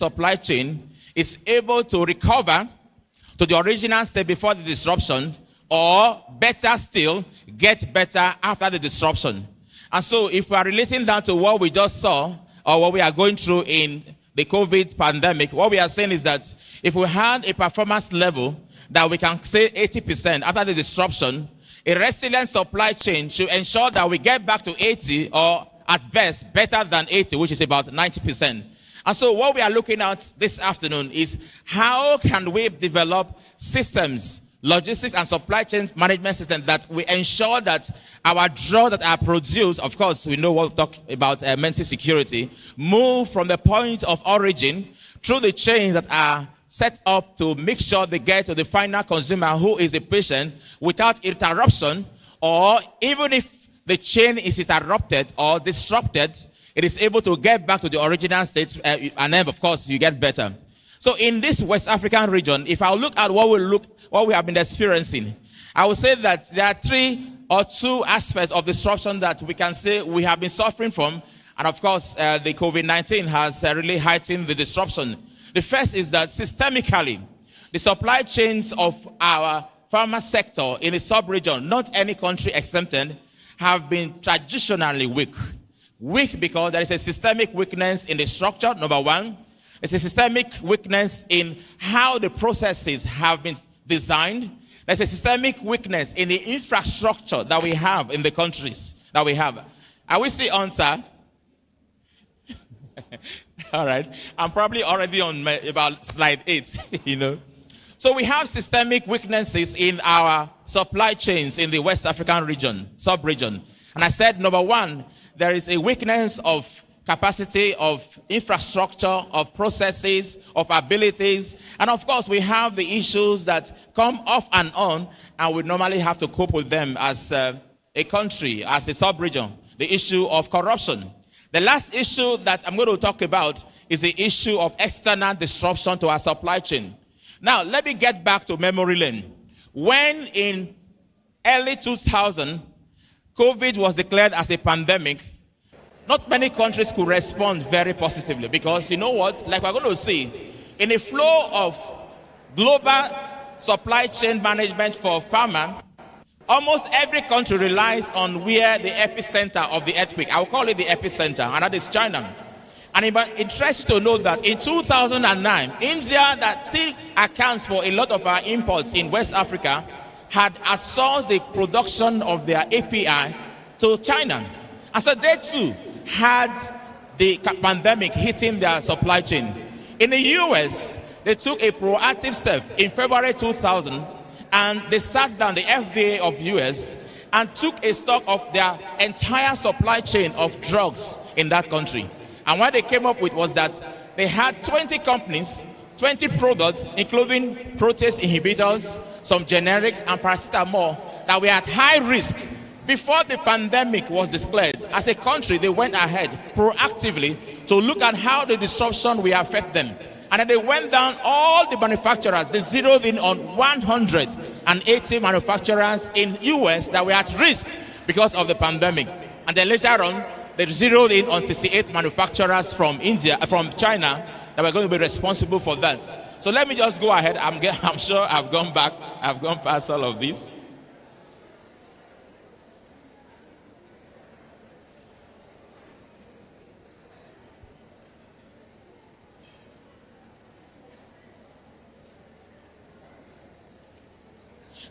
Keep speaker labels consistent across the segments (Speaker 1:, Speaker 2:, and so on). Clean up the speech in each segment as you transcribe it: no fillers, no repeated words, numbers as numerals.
Speaker 1: supply chain is able to recover to the original state before the disruption, or better still, get better after the disruption. And so if we are relating that to what we just saw, or what we are going through in the COVID pandemic, what we are saying is that if we had a performance level that we can say 80% after the disruption, a resilient supply chain should ensure that we get back to 80, or at best better than 80, which is about 90%. And so what we are looking at this afternoon is how can we develop systems, logistics and supply chain management systems that we ensure that our drugs that are produced, of course we know what we talk about mental security, move from the point of origin through the chains that are set up to make sure they get to the final consumer, who is the patient, without interruption, or even if the chain is interrupted or disrupted, it is able to get back to the original state, and then of course you get better. So in this West African region, if I look at what we have been experiencing, I would say that there are 3 or 2 aspects of disruption that we can say we have been suffering from, and of course the COVID-19 has really heightened the disruption. The first is that systemically, the supply chains of our pharma sector in the sub-region, not any country exempted, have been traditionally weak. Weak because there is a systemic weakness in the structure, number one. It's a systemic weakness in how the processes have been designed. There's a systemic weakness in the infrastructure that we have in the countries that we have. Are we still on, sir? All right. I'm probably already on about slide 8, you know. So we have systemic weaknesses in our supply chains in the West African region, sub-region. And I said, number one, there is a weakness of capacity, of infrastructure, of processes, of abilities. And of course, we have the issues that come off and on, and we normally have to cope with them as a country, as a sub-region. The issue of corruption. The last issue that I'm going to talk about is the issue of external disruption to our supply chain. Now, let me get back to memory lane. When in early 2000, COVID was declared as a pandemic, not many countries could respond very positively because, you know what, like we're going to see, in a flow of global supply chain management for pharma, almost every country relies on where the epicenter of the earthquake, I'll call it the epicenter, and that is China. And it interests you to know that in 2009, India, that still accounts for a lot of our imports in West Africa, had outsourced the production of their API to China. And so they too had the pandemic hitting their supply chain. In the US, they took a proactive step in February 2000, and they sat down, the FDA of US, and took a stock of their entire supply chain of drugs in that country. And what they came up with was that they had 20 companies, 20 products, including protease inhibitors, some generics, and paracetamol, that were at high risk. Before the pandemic was declared, as a country, they went ahead proactively to look at how the disruption will affect them. And then they went down all the manufacturers. They zeroed in on 180 manufacturers in US that were at risk because of the pandemic. And then later on, they zeroed in on 68 manufacturers from from China that were going to be responsible for that. So let me just go ahead. I'm sure I've gone past all of this.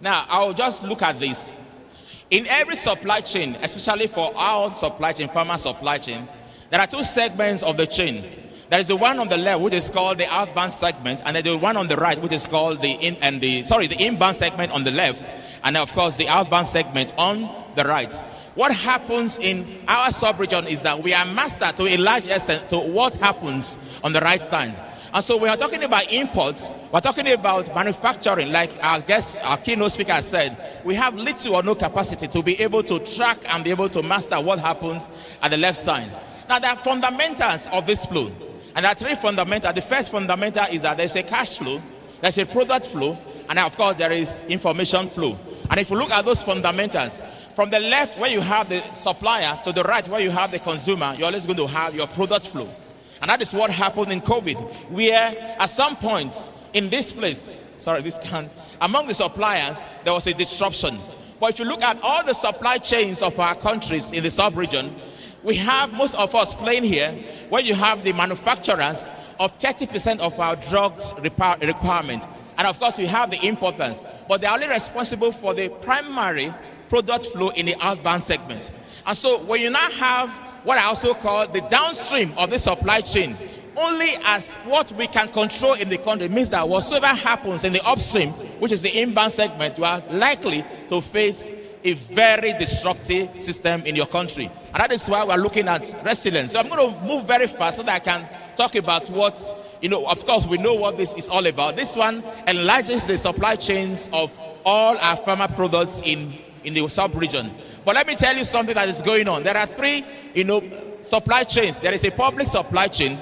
Speaker 1: Now, I'll just look at this. In every supply chain, especially for our supply chain, pharma supply chain, there are 2 segments of the chain. There is the one on the left, which is called the outbound segment, and then the one on the right, which is called the inbound segment on the left, and of course the outbound segment on the right. What happens in our sub-region is that we are master to a large extent to what happens on the right side. And so when we're talking about imports, we're talking about manufacturing, like our keynote speaker said, we have little or no capacity to be able to track and be able to master what happens at the left side. Now, there are fundamentals of this flow, and there are 3 fundamentals. The first fundamental is that there's a cash flow, there's a product flow, and of course there is information flow. And if you look at those fundamentals, from the left where you have the supplier to the right where you have the consumer, you're always going to have your product flow. And that is what happened in COVID, where at some point in this place, among the suppliers, there was a disruption. But if you look at all the supply chains of our countries in the sub-region, we have most of us playing here where you have the manufacturers of 30% of our drugs requirement. And of course, we have the importers, but they're only responsible for the primary product flow in the outbound segment. And so when you now have what I also call the downstream of the supply chain, only as what we can control in the country, means that whatsoever happens in the upstream, which is the inbound segment, you are likely to face a very disruptive system in your country. And that is why we're looking at resilience. So I'm going to move very fast so that I can talk about what, of course, we know what this is all about. This one enlarges the supply chains of all our pharma products in the sub-region. But let me tell you something that is going on. There are three, supply chains. There is a public supply chain,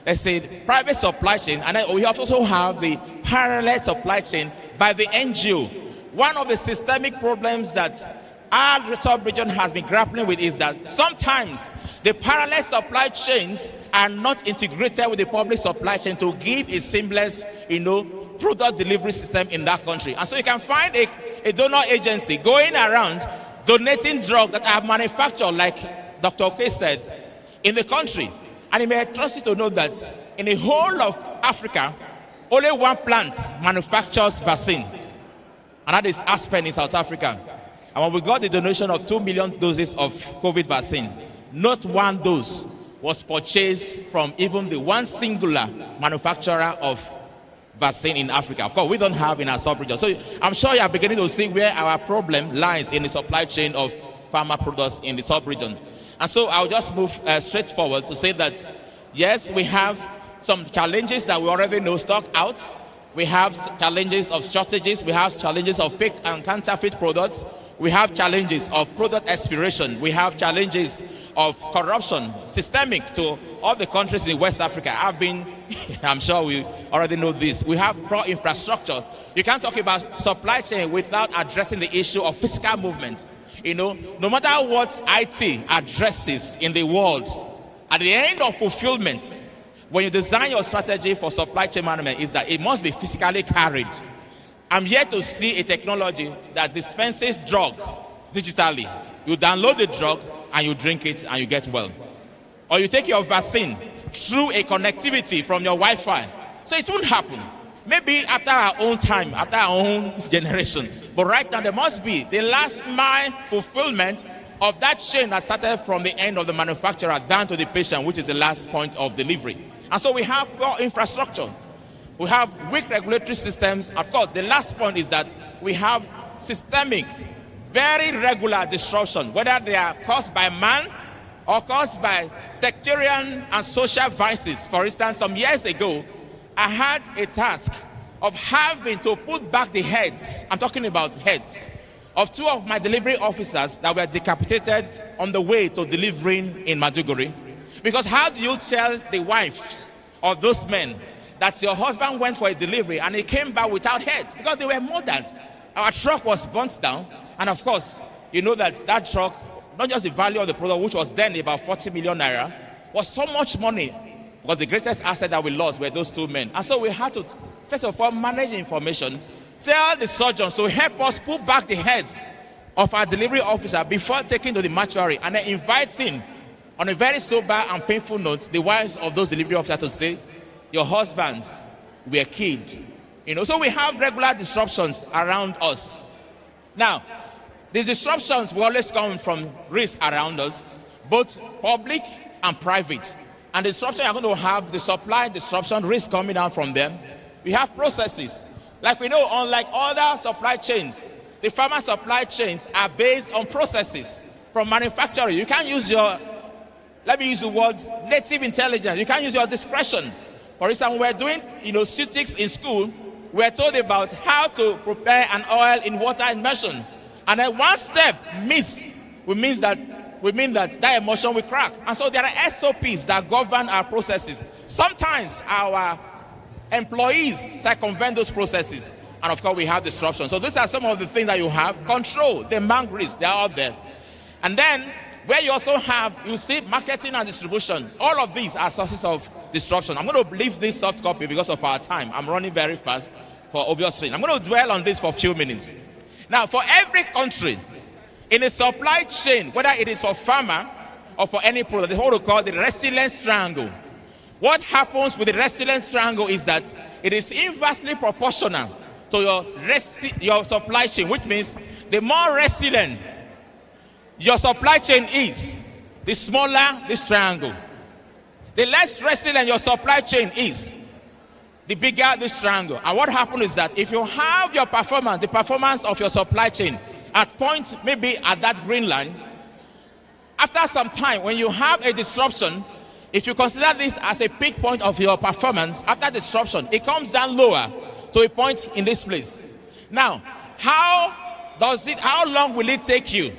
Speaker 1: there's a private supply chain, and then we also have the parallel supply chain by the NGO. One of the systemic problems that our sub-region has been grappling with is that sometimes the parallel supply chains are not integrated with the public supply chain to give a seamless, product delivery system in that country. And so you can find a donor agency going around donating drugs that are manufactured, like Dr. Oke said, in the country. And you may trust you to know that in the whole of Africa, only one plant manufactures vaccines. And that is Aspen in South Africa. And when we got the donation of 2 million doses of COVID vaccine, not one dose was purchased from even the one singular manufacturer of vaccine in Africa. Of course, we don't have in our sub-region. So I'm sure you are beginning to see where our problem lies in the supply chain of pharma products in the sub-region. And so I'll just move straight forward to say that, yes, we have some challenges that we already know: stock outs. We have challenges of shortages. We have challenges of fake and counterfeit products. We have challenges of product expiration. We have challenges of corruption, systemic to all the countries in West Africa. I'm sure we already know this. We have poor infrastructure. You can't talk about supply chain without addressing the issue of physical movement. No matter what IT addresses in the world, at the end of fulfillment, when you design your strategy for supply chain management, is that it must be physically carried. I'm yet to see a technology that dispenses drug digitally. You download the drug and you drink it and you get well. Or you take your vaccine through a connectivity from your Wi-Fi. So it won't happen. Maybe after our own time, after our own generation. But right now there must be the last mile fulfillment of that chain that started from the end of the manufacturer down to the patient, which is the last point of delivery. And so we have poor infrastructure. We have weak regulatory systems. Of course, the last point is that we have systemic, very regular disruption, whether they are caused by man or caused by sectarian and social vices. For instance, some years ago, I had a task of having to put back the heads, I'm talking about heads, of two of my delivery officers that were decapitated on the way to delivering in Maiduguri. Because how do you tell the wives of those men that your husband went for a delivery and he came back without heads? Because they were murdered. Our truck was burnt down. And of course, you know that truck, not just the value of the product, which was then about 40 million naira, was so much money. But the greatest asset that we lost were those two men. And so we had to, first of all, manage the information, tell the surgeons to help us put back the heads of our delivery officer before taking to the mortuary, and then inviting, on a very sober and painful note, the wives of those delivery officers to say, your husbands were killed. So we have regular disruptions around us. Now, the disruptions will always come from risk around us, both public and private. And the disruption, you're going to have the supply disruption risk coming out from them. We have processes. Like we know, unlike other supply chains, the pharma supply chains are based on processes from manufacturing. You can't use let me use the word native intelligence. You can't use your discretion. For instance, when we're doing statistics in school, we're told about how to prepare an oil in water immersion. And then one step missed, we mean that emulsion will crack. And so there are SOPs that govern our processes. Sometimes our employees circumvent those processes. And of course, we have disruption. So these are some of the things that you have. Control, the mank risks, they are out there. And then, where you also have, you see marketing and distribution. All of these are sources of disruption. I'm going to leave this soft copy because of our time. I'm running very fast for obvious reasons. I'm going to dwell on this for a few minutes. Now, for every country in a supply chain, whether it is for pharma or for any product, it's what we call the resilience triangle. What happens with the resilience triangle is that it is inversely proportional to your supply chain, which means the more resilient your supply chain is, the smaller this triangle. The less resilient your supply chain is, the bigger this triangle. And what happens is that if you have your performance, the performance of your supply chain at point maybe at that green line, after some time when you have a disruption, if you consider this as a peak point of your performance, after disruption, it comes down lower to a point in this place. Now, how long will it take you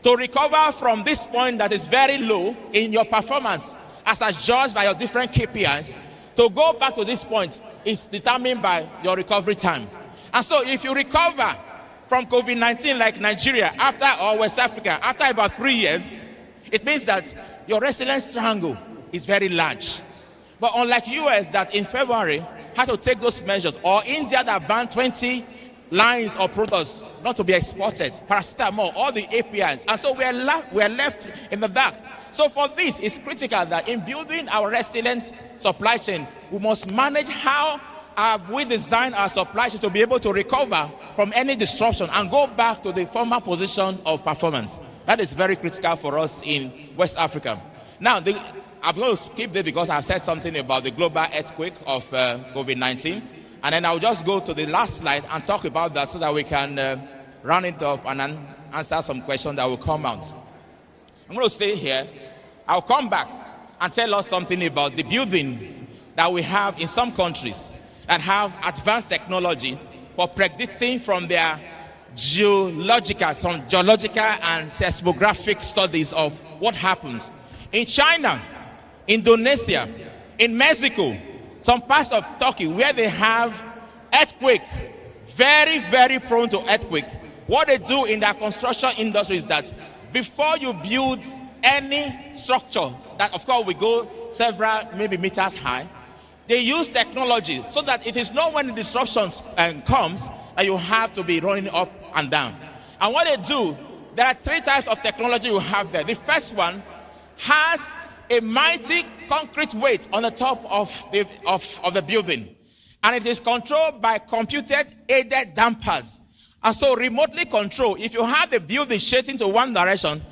Speaker 1: to recover from this point that is very low in your performance as judged by your different KPIs? To go back to this point is determined by your recovery time. And so if you recover from COVID-19 like Nigeria or West Africa after about 3 years, it means that your resilience triangle is very large. But unlike US that in February had to take those measures, or India that banned 20 lines of products not to be exported, paracetamol, all the APIs, and so we are left in the dark. So for this, it's critical that in building our resilient supply chain, we must manage how have we designed our supply chain to be able to recover from any disruption and go back to the former position of performance. That is very critical for us in West Africa. Now, I'm going to skip this because I've said something about the global earthquake of COVID-19. And then I'll just go to the last slide and talk about that so that we can round it off and then answer some questions that will come out. I'm going to stay here. I'll come back and tell us something about the buildings that we have in some countries that have advanced technology for predicting from their geological and seismographic studies of what happens. In China, Indonesia, in Mexico, some parts of Turkey where they have earthquake, very, very prone to earthquake. What they do in their construction industry is that before you build any structure that of course will go several maybe meters high, they use technology so that it is not when the disruption comes that you have to be running up and down. And what they do, there are 3 types of technology you have there. The first one has a mighty concrete weight on the top of the building, and it is controlled by computer-aided dampers. And so remotely controlled, if you have the building shifting to one direction,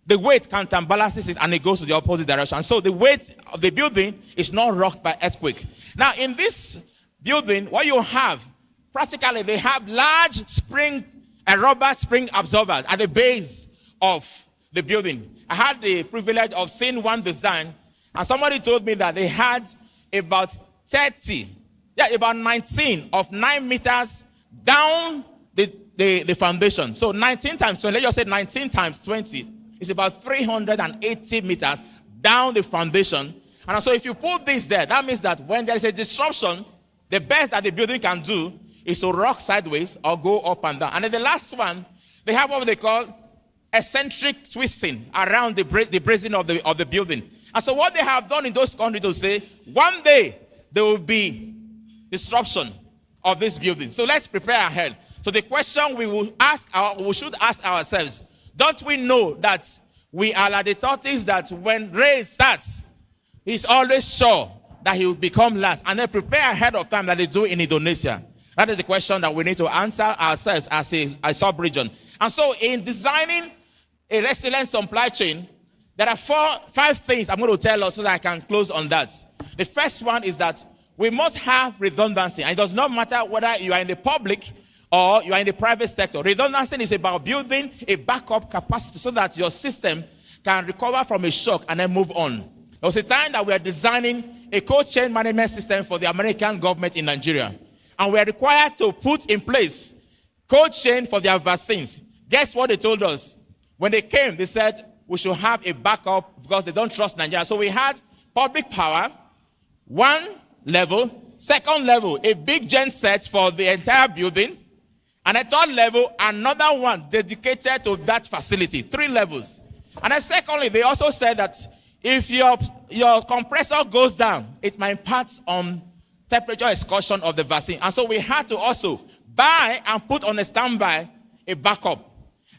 Speaker 1: the weight counterbalances it and it goes to the opposite direction. So the weight of the building is not rocked by earthquake. Now in this building, what you have, practically they have large rubber spring absorbers at the base of the building. I had the privilege of seeing one design, and somebody told me that they had about 19 of 9 meters down the foundation. So 19 times 20, let's just say 19 times 20 is about 380 meters down the foundation. And so if you put this there, that means that when there is a disruption, the best that the building can do is to rock sideways or go up and down. And then the last one, they have what they call eccentric twisting around the bracing of the building. And so what they have done in those countries to say, one day there will be disruption of this building. So let's prepare ahead. So the question we should ask ourselves, don't we know that we are like the tortoise that when rain starts, he's always sure that he will become last, and then prepare ahead of time like they do in Indonesia? That is the question that we need to answer ourselves as a sub-region. And so in designing a resilient supply chain, there are 5 things I'm going to tell us so that I can close on that. The first one is that we must have redundancy. And it does not matter whether you are in the public or you are in the private sector. Redundancy is about building a backup capacity so that your system can recover from a shock and then move on. There was a time that we are designing a cold chain management system for the American government in Nigeria. And we are required to put in place cold chain for their vaccines. Guess what they told us? When they came, they said we should have a backup because they don't trust Nigeria. So we had public power, one level, second level, a big gen set for the entire building, and a third level, another one dedicated to that facility, 3 levels. And then secondly, they also said that If your compressor goes down, it might impact on temperature excursion of the vaccine. And so we had to also buy and put on a standby a backup.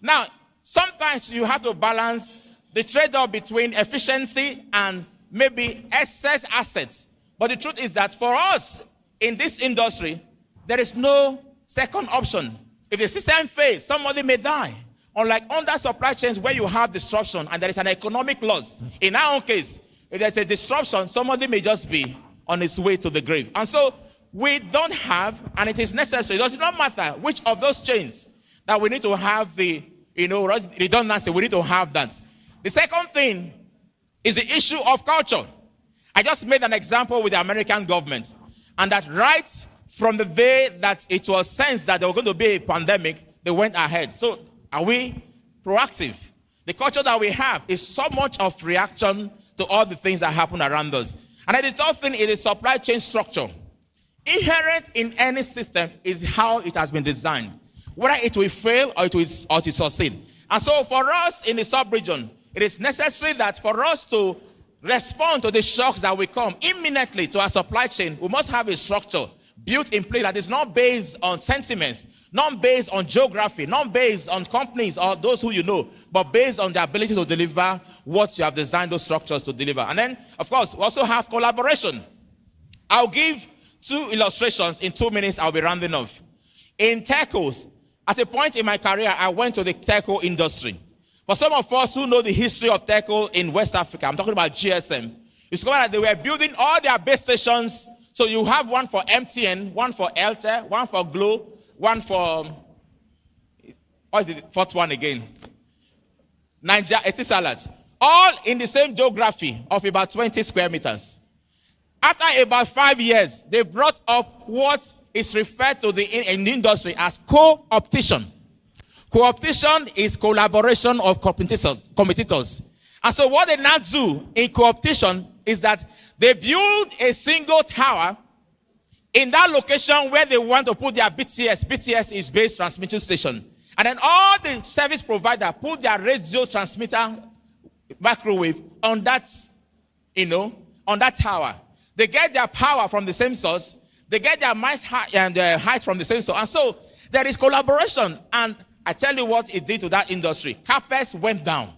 Speaker 1: Now, sometimes you have to balance the trade-off between efficiency and maybe excess assets. But the truth is that for us in this industry, there is no second option. If the system fails, somebody may die. Unlike under supply chains where you have disruption and there is an economic loss. In our own case, if there's a disruption, somebody may just be on his way to the grave. And so we don't have, and it is necessary, it does not matter which of those chains that we need to have the redundancy, we need to have that. The second thing is the issue of culture. I just made an example with the American government, and that right from the day that it was sensed that there was going to be a pandemic, they went ahead. So are we proactive? The culture that we have is so much of reaction to all the things that happen around us. And then the third thing is supply chain structure. Inherent in any system is how it has been designed, whether it will fail or it will succeed. And so for us in the sub-region, it is necessary that for us to respond to the shocks that will come imminently to our supply chain, we must have a structure built in place that is not based on sentiments, not based on geography, not based on companies or those who you know, but based on the ability to deliver what you have designed those structures to deliver. And then, of course, we also have collaboration. I'll give 2 illustrations. In 2 minutes, I'll be rounding off. In telcos, at a point in my career, I went to the telco industry. For some of us who know the history of telco in West Africa, I'm talking about GSM, you discover that they were building all their base stations. So you have one for MTN, one for Airtel, one for Glo, one for, what is the fourth one again? Niger Etisalat. All in the same geography of about 20 square meters. After about 5 years, they brought up what is referred to in the industry as co-opetition. Co-opetition is collaboration of competitors. And so what they now do in co-opetition is that they build a single tower in that location where they want to put their BTS. BTS is base transmission station. And then all the service provider put their radio transmitter microwave on that, on that tower. They get their power from the same source. They get their height from the same source. And so there is collaboration. And I tell you what it did to that industry. CapEx went down.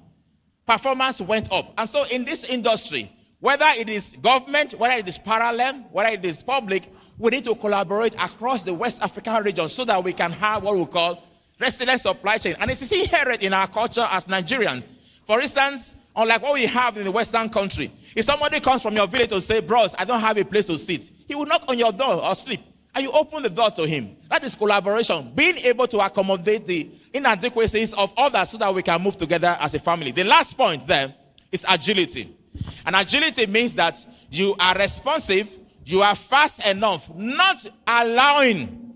Speaker 1: Performance went up. And so in this industry, whether it is government, whether it is parallel, whether it is public, we need to collaborate across the West African region so that we can have what we call resilient supply chain. And it is inherent in our culture as Nigerians. For instance, unlike what we have in the Western country, if somebody comes from your village to say, bros, I don't have a place to sit, he will knock on your door or sleep, and you open the door to him. That is collaboration, being able to accommodate the inadequacies of others so that we can move together as a family. The last point there is agility. And agility means that you are responsive, you are fast enough, not allowing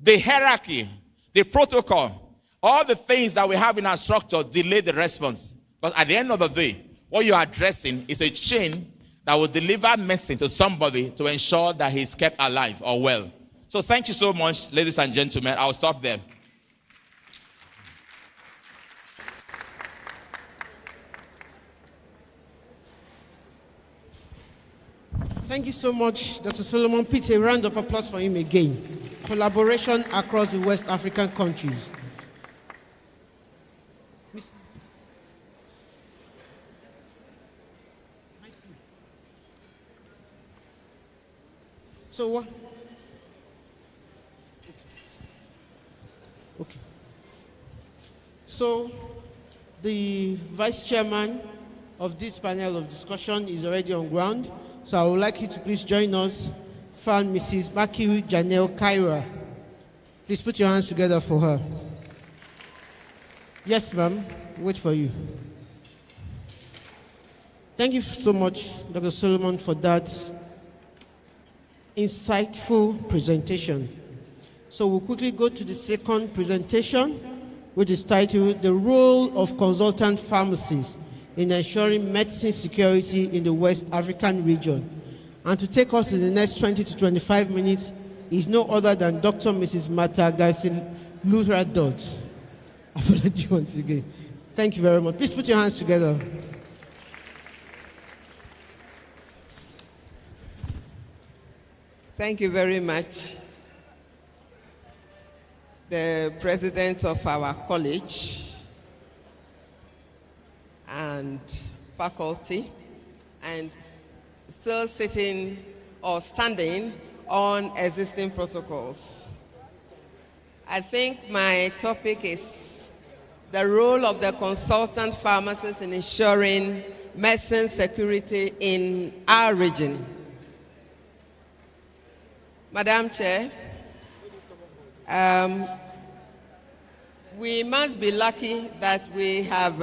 Speaker 1: the hierarchy, the protocol, all the things that we have in our structure delay the response. But at the end of the day, what you are addressing is a chain that will deliver medicine to somebody to ensure that he's kept alive or well. So thank you so much, ladies and gentlemen. I'll stop there.
Speaker 2: Thank you so much, Dr. Solomon. Please a round of applause for him again. Collaboration across the West African countries. So what? Okay. So the vice chairman of this panel of discussion is already on ground. So I would like you to please join us, Mrs. 𝐕𝐞𝐧𝐮𝐞. Please put your hands together for her. Yes, ma'am. Wait for you. Thank you so much, Dr. Solomon, for that insightful presentation. So we'll quickly go to the second presentation, which is titled The Role of Consultant Pharmacies in Ensuring Medicine Security in the West African Region. And to take us to the next 20 to 25 minutes is no other than Dr. Mrs. Martha 𝐕𝐞𝐧𝐮𝐞. Apology once again. Thank you very much. Please put your hands together.
Speaker 3: Thank you very much. The president of our college and faculty, and still sitting or standing on existing protocols. I think my topic is the role of the consultant pharmacist in ensuring medicine security in our region. Madam Chair, we must be lucky that we have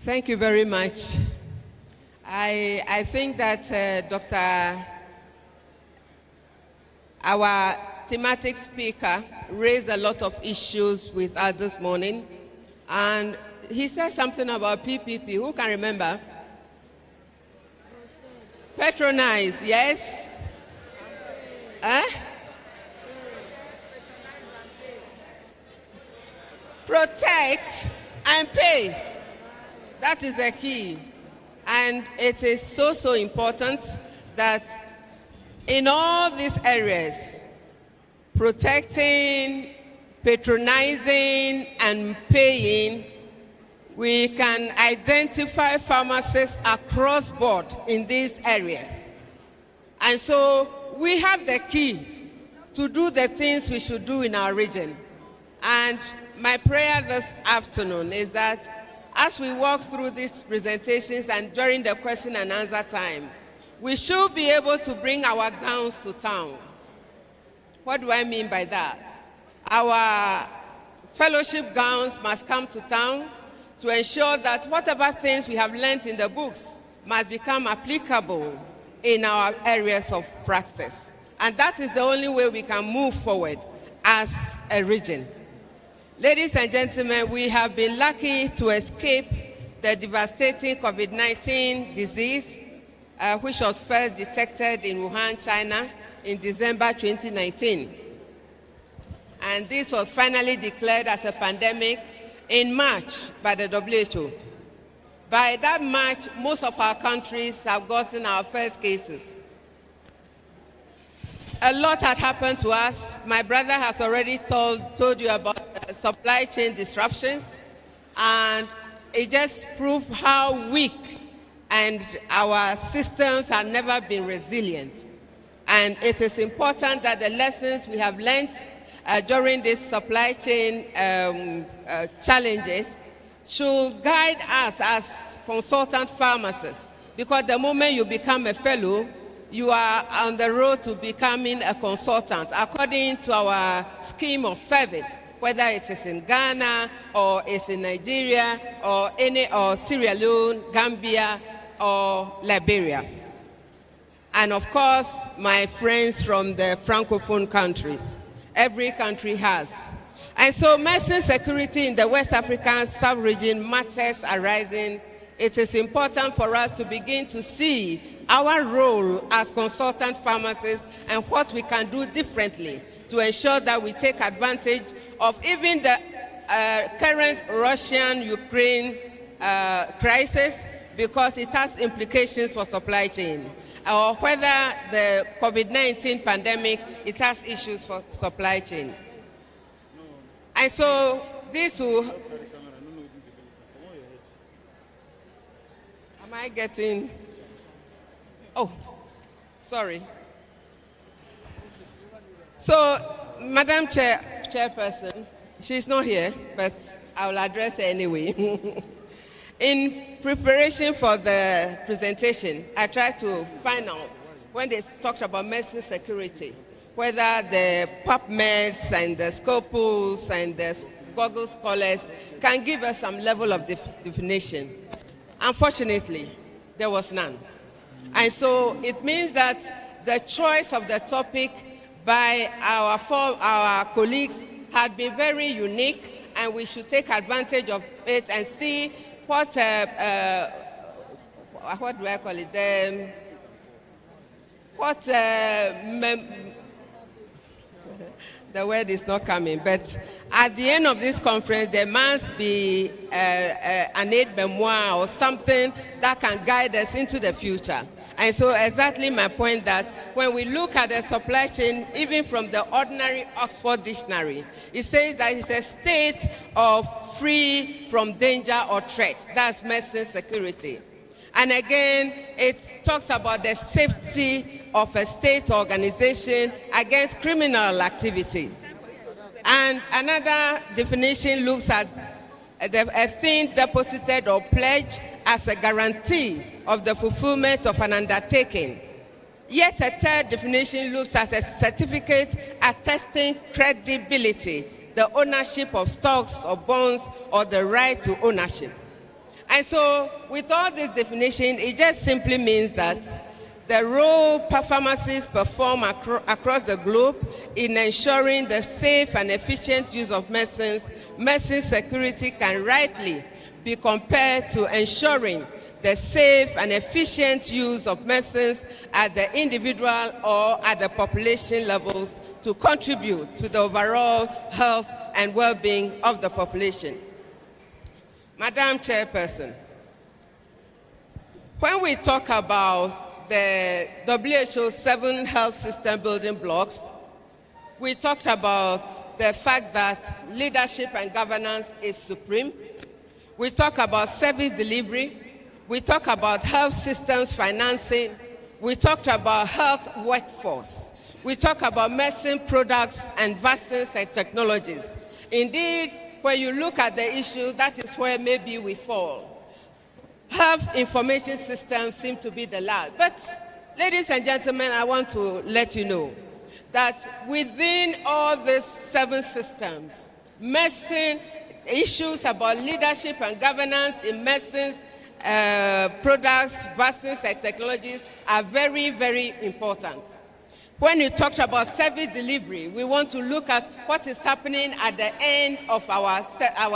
Speaker 3: Thank you very much. I think that our thematic speaker raised a lot of issues with us this morning, and he said something about PPP. Who can remember? Patronize, yes? Protect and pay. That is the key. And it is so important that in all these areas, protecting, patronizing, and paying, we can identify pharmacists across board in these areas. And so we have the key to do the things we should do in our region. And my prayer this afternoon is that as we walk through these presentations and during the question and answer time, we should be able to bring our gowns to town. What do I mean by that? Our fellowship gowns must come to town to ensure that whatever things we have learned in the books must become applicable in our areas of practice. And that is the only way we can move forward as a region. Ladies and gentlemen, we have been lucky to escape the devastating COVID-19 disease, which was first detected in Wuhan, China, in December 2019. And this was finally declared as a pandemic in March by the WHO. By that March, most of our countries have gotten our first cases. A lot had happened to us. My brother has already told you about supply chain disruptions, and it just proved how weak and our systems have never been resilient. And it is important that the lessons we have learned during these supply chain challenges should guide us as consultant pharmacists, because the moment you become a fellow, you are on the road to becoming a consultant according to our scheme of service, whether it is in Ghana or it's in Nigeria or Sierra Leone, Gambia or Liberia. And of course, my friends from the Francophone countries. Every country has. And so medicine security in the West African sub-region matters arising. It is important for us to begin to see our role as consultant pharmacists and what we can do differently to ensure that we take advantage of even the current Russian-Ukraine crisis, because it has implications for supply chain, or whether the COVID-19 pandemic, it has issues for supply chain. And so this will... Am I getting... Oh, sorry. So, Madam Chairperson, She's not here, but I will address her anyway. In preparation for the presentation, I tried to find out when they talked about medicine security, whether the PubMeds and the Scopus and the Google scholars can give us some level of definition. Unfortunately, there was none. And so it means that the choice of the topic by our colleagues had been very unique, and we should take advantage of it and see what do I call it? The word is not coming, but at the end of this conference, there must be an aid memoir or something that can guide us into the future. And so exactly my point that when we look at the supply chain, even from the ordinary Oxford Dictionary, it says that it's a state of free from danger or threat. That's medicine security. And again, it talks about the safety of a state organization against criminal activity. And another definition looks at a thing deposited or pledged as a guarantee of the fulfillment of an undertaking. Yet a third definition looks at a certificate attesting credibility, the ownership of stocks or bonds or the right to ownership. And so with all this definition, it just simply means that the role pharmacies perform across the globe in ensuring the safe and efficient use of medicines, medicine security can rightly be compared to ensuring the safe and efficient use of medicines at the individual or at the population levels to contribute to the overall health and well-being of the population. Madam Chairperson, when we talk about the WHO 7 health system building blocks, we talked about the fact that leadership and governance is supreme. We talk about service delivery. We talk about health systems financing. We talked about health workforce. We talk about medicine products and vaccines and technologies. Indeed, when you look at the issue, that is where maybe we fall. Health information systems seem to be the last. But, ladies and gentlemen, I want to let you know that within all these 7 systems, medicine issues about leadership and governance in medicines, products, vaccines, and technologies are very, very important. When you talked about service delivery, we want to look at what is happening at the end of our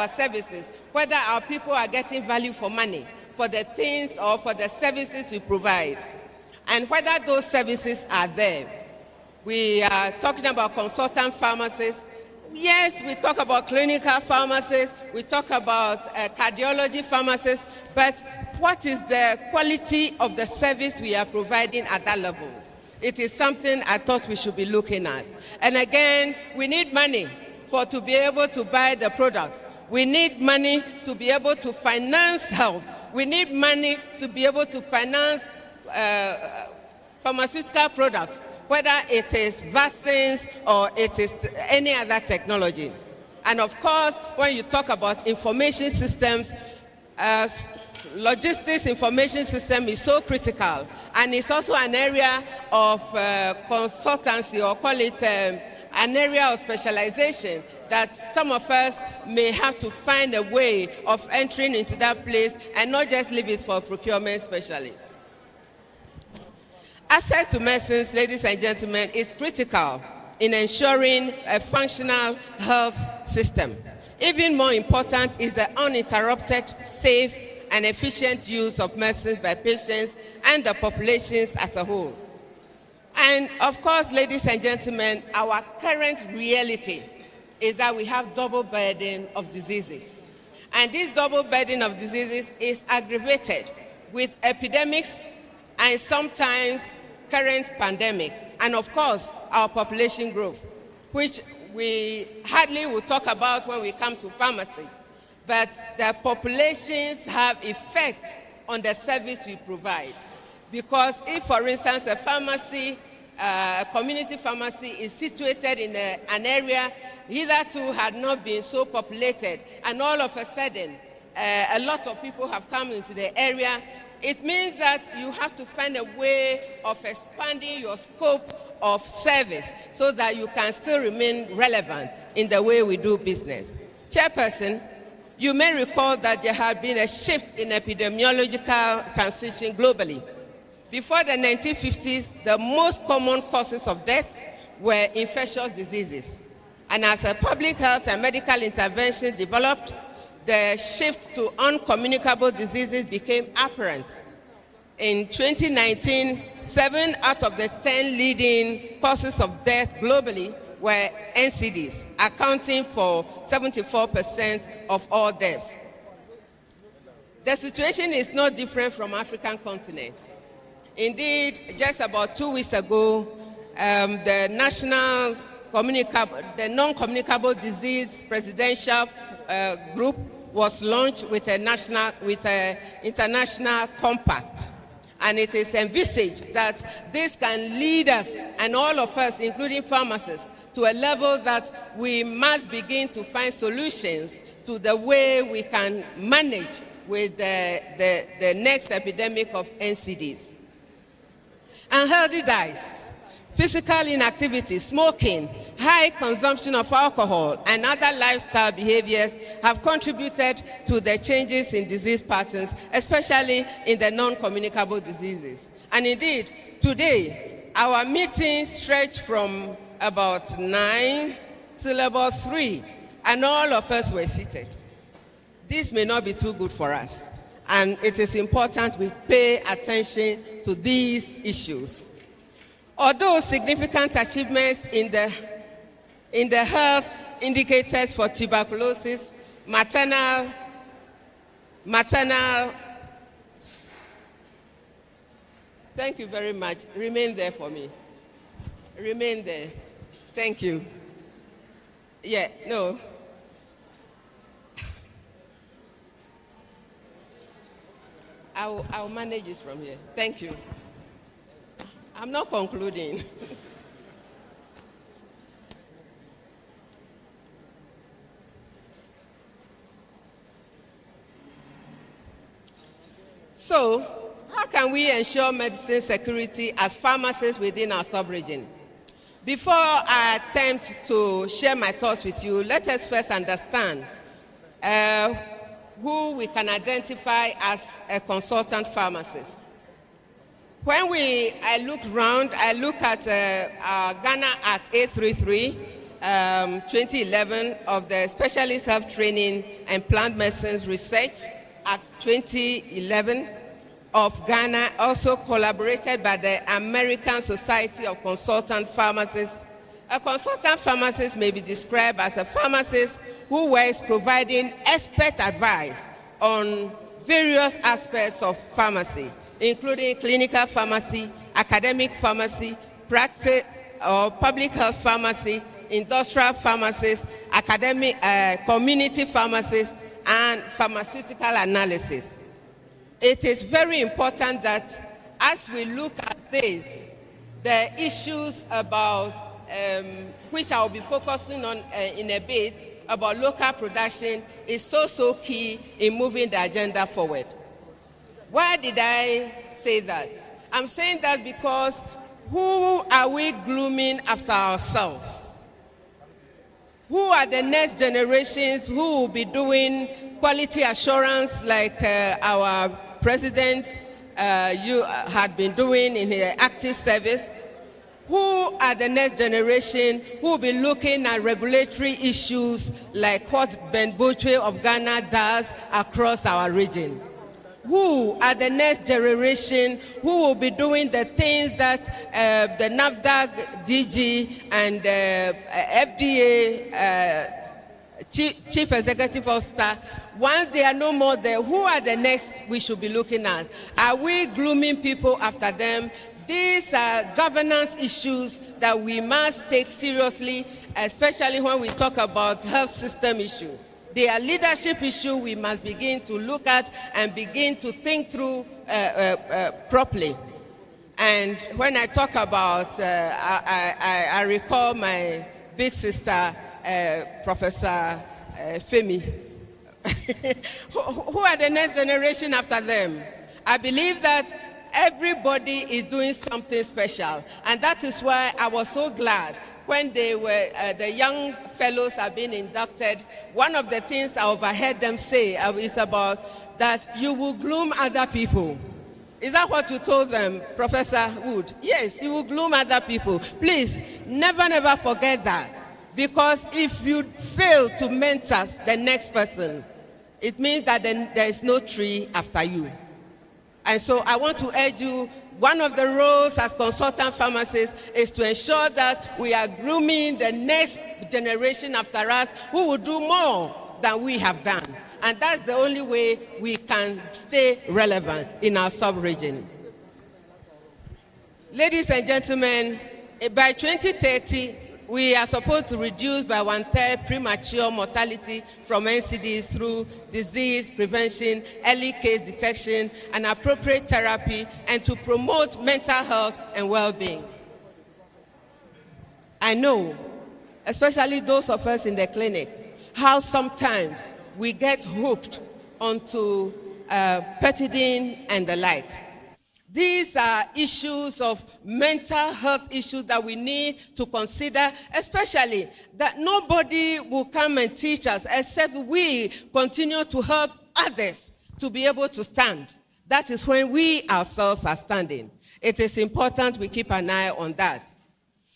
Speaker 3: services, whether our people are getting value for money, for the things or for the services we provide, and whether those services are there. We are talking about consultant pharmacists. Yes, we talk about clinical pharmacists, we talk about cardiology pharmacists, but what is the quality of the service we are providing at that level? It is something I thought we should be looking at. And again, we need money to be able to buy the products. We need money to be able to finance health. We need money to be able to finance pharmaceutical products, whether it is vaccines or it is any other technology. And of course, when you talk about information systems, logistics information system is so critical, and it's also an area of consultancy, or call it an area of specialization that some of us may have to find a way of entering into that place and not just leave it for procurement specialists. Access to medicines, ladies and gentlemen, is critical in ensuring a functional health system. Even more important is the uninterrupted, safe, and efficient use of medicines by patients and the populations as a whole. And of course, ladies and gentlemen, our current reality is that we have double burden of diseases. And this double burden of diseases is aggravated with epidemics and sometimes current pandemic. And of course, our population growth, which we hardly will talk about when we come to pharmacy. But the populations have effects on the service we provide. Because if, for instance, a pharmacy, a community pharmacy is situated in an area hitherto had not been so populated, and all of a sudden, a lot of people have come into the area, it means that you have to find a way of expanding your scope of service so that you can still remain relevant in the way we do business. Chairperson, you may recall that there had been a shift in epidemiological transition globally. Before the 1950s, the most common causes of death were infectious diseases. And as a public health and medical intervention developed, the shift to uncommunicable diseases became apparent. In 2019, 7 out of the 10 leading causes of death globally were NCDs, accounting for 74% of all deaths. The situation is not different from African continent. Indeed, just about 2 weeks ago, the non-communicable disease presidential group was launched with an international compact. And it is envisaged that this can lead us, and all of us, including pharmacists, to a level that we must begin to find solutions to the way we can manage with the next epidemic of NCDs. Unhealthy diets, physical inactivity, smoking, high consumption of alcohol, and other lifestyle behaviors have contributed to the changes in disease patterns, especially in the non-communicable diseases. And indeed, today, our meetings stretch from about 9 till about 3, and all of us were seated. This may not be too good for us, and it is important we pay attention to these issues. Although significant achievements in the health indicators for tuberculosis, maternal, thank you very much. Remain there for me. Remain there. Thank you. Yeah, no. I'll manage this from here. Thank you. I'm not concluding. So, how can we ensure medicine security as pharmacists within our sub-region? Before I attempt to share my thoughts with you, let us first understand who we can identify as a consultant pharmacist. When I look around, I look at Ghana Act 833, 2011 of the Specialist Health Training and Plant Medicines Research Act 2011 of Ghana, also collaborated by the American Society of Consultant Pharmacists. A consultant pharmacist may be described as a pharmacist who works providing expert advice on various aspects of pharmacy, including clinical pharmacy, academic pharmacy, practice or public health pharmacy, industrial pharmacies, academic, community pharmacies, and pharmaceutical analysis. It is very important that as we look at this, the issues about, which I will be focusing on in a bit, about local production is so key in moving the agenda forward. Why did I say that? I'm saying that because who are we grooming after ourselves? Who are the next generations who will be doing quality assurance like our president had been doing in her active service? Who are the next generation who will be looking at regulatory issues like what Ben Botwe of Ghana does across our region? Who are the next generation who will be doing the things that the NAFDAC DG and FDA Chief Executive Officer, once they are no more there, who are the next we should be looking at? Are we grooming people after them? These are governance issues that we must take seriously, especially when we talk about health system issues. They are leadership issues we must begin to look at and begin to think through properly. And when I talk about, I recall my big sister, Professor Femi. Who are the next generation after them? I believe that everybody is doing something special. And that is why I was so glad when they were, the young fellows are being inducted. One of the things I overheard them say is about that you will groom other people. Is that what you told them, Professor Wood? Yes, you will groom other people. Please, never forget that. Because if you fail to mentor the next person, it means that then there is no tree after you. And so I want to urge you, one of the roles as consultant pharmacists is to ensure that we are grooming the next generation after us who will do more than we have done. And that's the only way we can stay relevant in our sub-region. Ladies and gentlemen, by 2030, we are supposed to reduce by 1/3 premature mortality from NCDs through disease prevention, early case detection, and appropriate therapy, and to promote mental health and well-being. I know, especially those of us in the clinic, how sometimes we get hooked onto pethidine and the like. These are issues of mental health issues that we need to consider, especially that nobody will come and teach us except we continue to help others to be able to stand. That is when we ourselves are standing. It is important we keep an eye on that.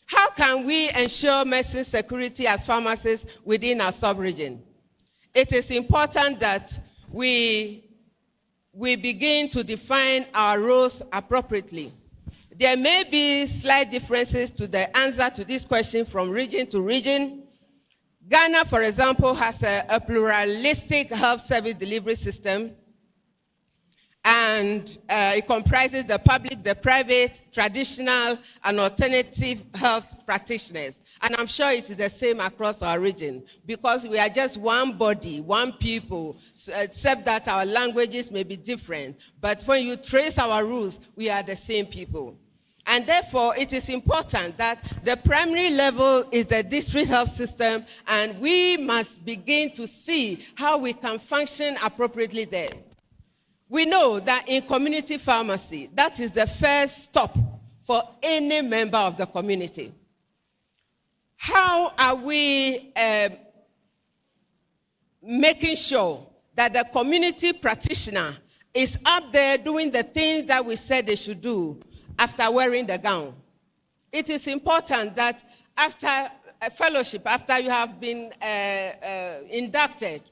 Speaker 3: How can we ensure medicine security as pharmacists within our sub-region? It is important that we begin to define our roles appropriately. There may be slight differences to the answer to this question from region to region. Ghana, for example, has a pluralistic health service delivery system, and it comprises the public, the private, traditional, and alternative health practitioners. And I'm sure it is the same across our region, because we are just one body, one people, except that our languages may be different. But when you trace our roots, we are the same people. And therefore, it is important that the primary level is the district health system, and we must begin to see how we can function appropriately there. We know that in community pharmacy, that is the first stop for any member of the community. How are we making sure that the community practitioner is up there doing the things that we said they should do after wearing the gown? It is important that after a fellowship, after you have been inducted,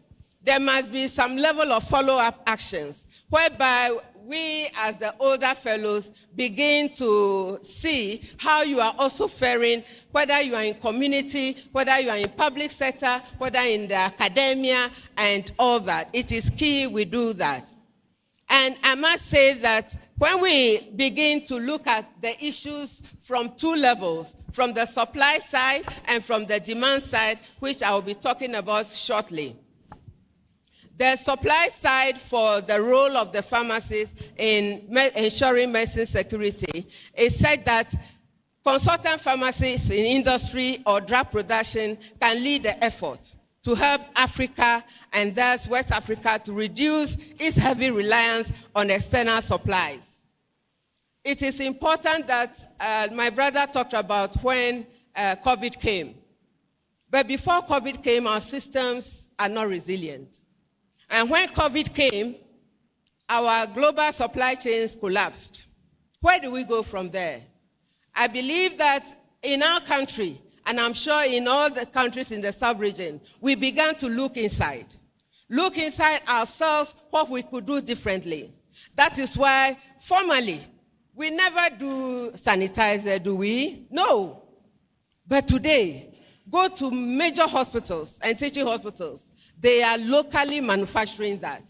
Speaker 3: there must be some level of follow-up actions, whereby we, as the older fellows, begin to see how you are also faring, whether you are in community, whether you are in public sector, whether in the academia, and all that. It is key we do that. And I must say that when we begin to look at the issues from two levels, from the supply side and from the demand side, which I will be talking about shortly. The supply side for the role of the pharmacists in ensuring medicine security is said that consultant pharmacists in industry or drug production can lead the effort to help Africa, and thus West Africa, to reduce its heavy reliance on external supplies. It is important that my brother talked about when COVID came. But before COVID came, our systems are not resilient. And when COVID came, our global supply chains collapsed. Where do we go from there? I believe that in our country, and I'm sure in all the countries in the sub-region, we began to look inside ourselves, what we could do differently. That is why, formally, we never do sanitizer, do we? No. But today, go to major hospitals and teaching hospitals. They are locally manufacturing that.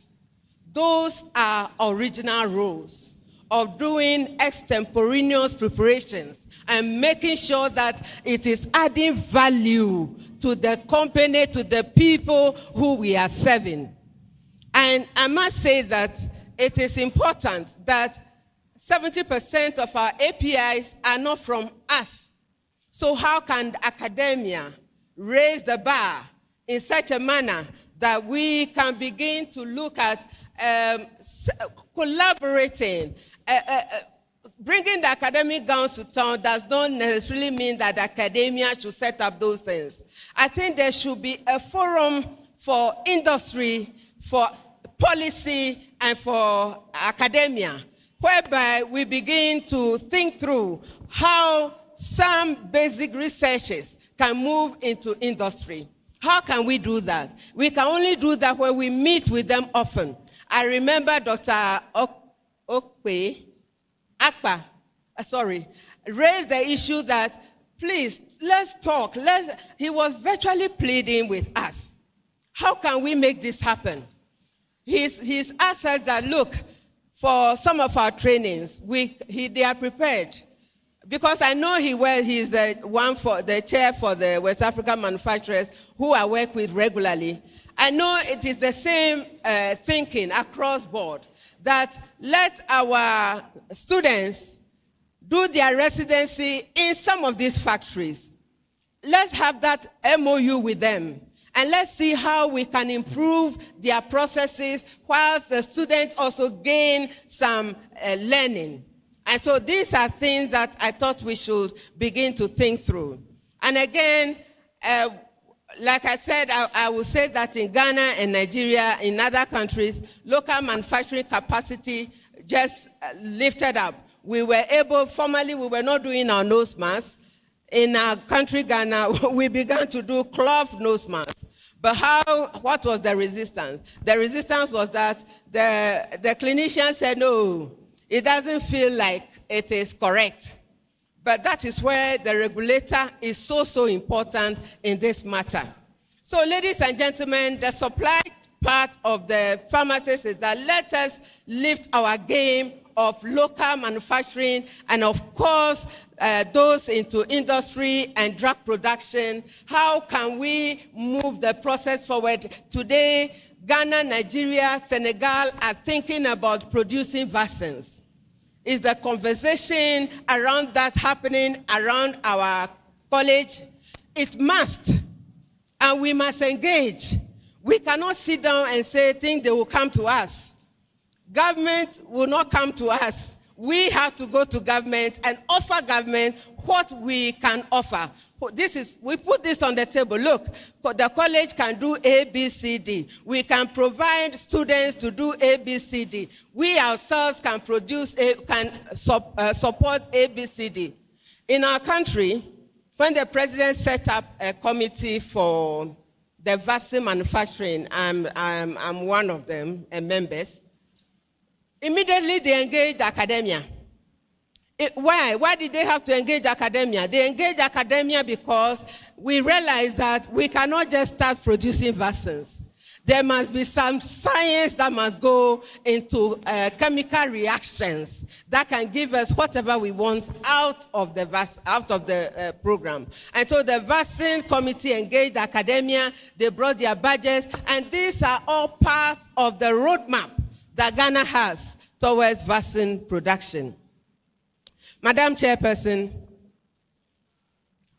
Speaker 3: Those are original roles of doing extemporaneous preparations and making sure that it is adding value to the company, to the people who we are serving. And I must say that it is important that 70% of our APIs are not from us. So how can academia raise the bar in such a manner that we can begin to look at collaborating. Bringing the academic gowns to town does not necessarily mean that academia should set up those things. I think there should be a forum for industry, for policy, and for academia, whereby we begin to think through how some basic researches can move into industry. How can we do that? We can only do that when we meet with them often. I remember Dr. Raised the issue that, please, let's talk. He was virtually pleading with us. How can we make this happen? He's asked us that, look, for some of our trainings, they are prepared. Because I know he's the chair for the West African manufacturers who I work with regularly. I know it is the same thinking across board, that let our students do their residency in some of these factories. Let's have that MOU with them. And let's see how we can improve their processes whilst the students also gain some learning. And so these are things that I thought we should begin to think through. And again, like I said, I will say that in Ghana and Nigeria, in other countries, local manufacturing capacity just lifted up. We were able, formerly we were not doing our nose masks. In our country, Ghana, we began to do cloth nose masks. But what was the resistance? The resistance was that the clinician said, no, it doesn't feel like it is correct. But that is where the regulator is so important in this matter. So, ladies and gentlemen, the supply part of the pharmacies is that let us lift our game of local manufacturing and, of course, those into industry and drug production. How can we move the process forward? Today, Ghana, Nigeria, Senegal are thinking about producing vaccines. Is the conversation around that happening around our college? It must, and we must engage. We cannot sit down and think they will come to us. Government will not come to us. We have to go to government and offer government what we can offer. We put this on the table. Look, the college can do A, B, C, D. We can provide students to do A, B, C, D. We ourselves can support A, B, C, D. In our country, when the president set up a committee for the vaccine manufacturing, I'm one of them, members. Immediately they engaged academia. Why? Why did they have to engage academia? They engaged academia because we realized that we cannot just start producing vaccines. There must be some science that must go into chemical reactions that can give us whatever we want out of the program. And so the vaccine committee engaged academia. They brought their budgets, and these are all part of the roadmap that Ghana has towards vaccine production. Madam Chairperson,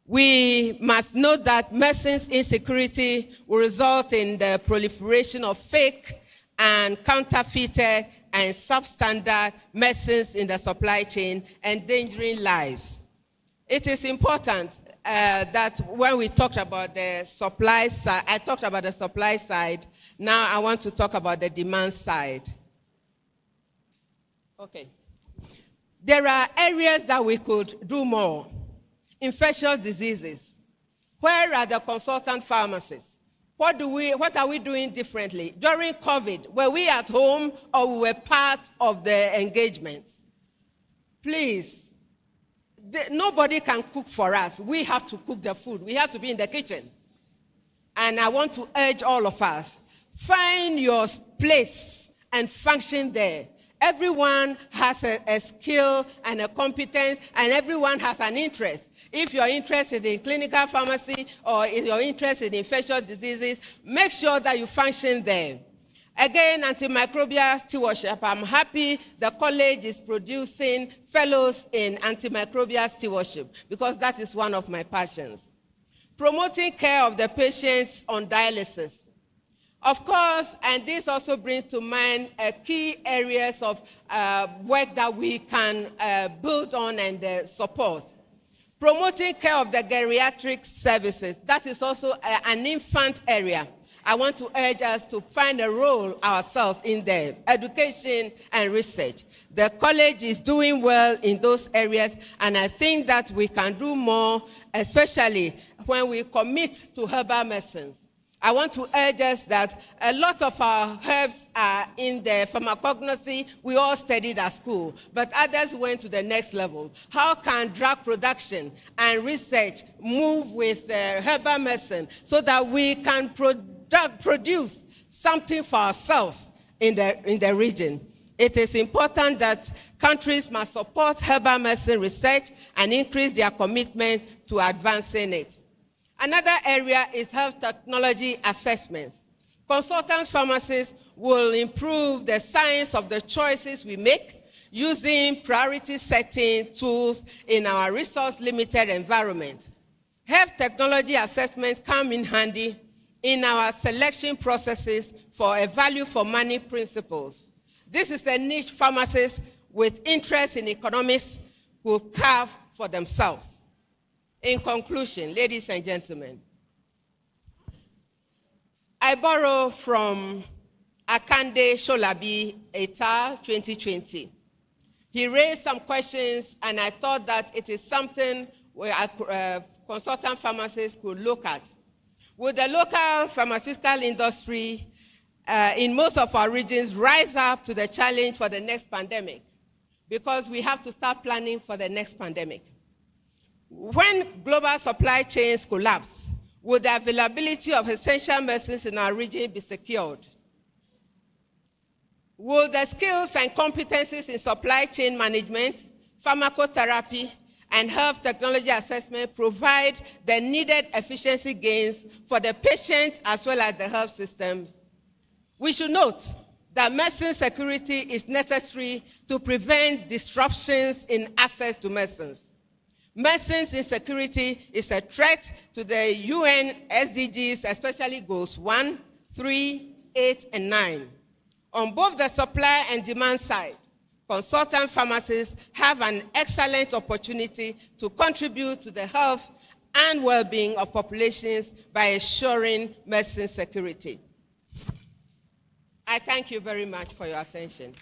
Speaker 3: we must note that medicines insecurity will result in the proliferation of fake and counterfeited and substandard medicines in the supply chain, endangering lives. It is important that when we talked about the supply side, I talked about the supply side. Now I want to talk about the demand side. Okay. There are areas that we could do more. Infectious diseases. Where are the consultant pharmacists? What are we doing differently? During COVID, were we at home or we were part of the engagement? Please, nobody can cook for us. We have to cook the food. We have to be in the kitchen. And I want to urge all of us, find your place and function there. Everyone has a skill and a competence, and everyone has an interest. If you're interested in clinical pharmacy or if you're interested in infectious diseases, make sure that you function there. Again, antimicrobial stewardship. I'm happy the college is producing fellows in antimicrobial stewardship because that is one of my passions. promoting care of the patients on dialysis. Of course, and this also brings to mind key areas of work that we can build on and support. Promoting care of the geriatric services, that is also an infant area. I want to urge us to find a role ourselves in there, education and research. The college is doing well in those areas, and I think that we can do more, especially when we commit to herbal medicines. I want to urge us that a lot of our herbs are in the pharmacognosy we all studied at school, but others went to the next level. How can drug production and research move with herbal medicine so that we can produce something for ourselves in the region? It is important that countries must support herbal medicine research and increase their commitment to advancing it. Another area is health technology assessments. Consultant pharmacists will improve the science of the choices we make using priority setting tools in our resource-limited environment. Health technology assessments come in handy in our selection processes for a value-for-money principles. This is a niche pharmacists with interest in economics will carve for themselves. In conclusion, ladies and gentlemen, I borrow from Akande Sholabi et al. 2020. He raised some questions, and I thought that it is something where consultant pharmacists could look at. Would the local pharmaceutical industry in most of our regions rise up to the challenge for the next pandemic? Because we have to start planning for the next pandemic. When global supply chains collapse, would the availability of essential medicines in our region be secured? Will the skills and competencies in supply chain management, pharmacotherapy, and health technology assessment provide the needed efficiency gains for the patient as well as the health system? We should note that medicine security is necessary to prevent disruptions in access to medicines. Medicines insecurity is a threat to the UN SDGs, especially goals 1, 3, 8, and 9. On both the supply and demand side, consultant pharmacists have an excellent opportunity to contribute to the health and well-being of populations by ensuring medicine security. I thank you very much for your attention.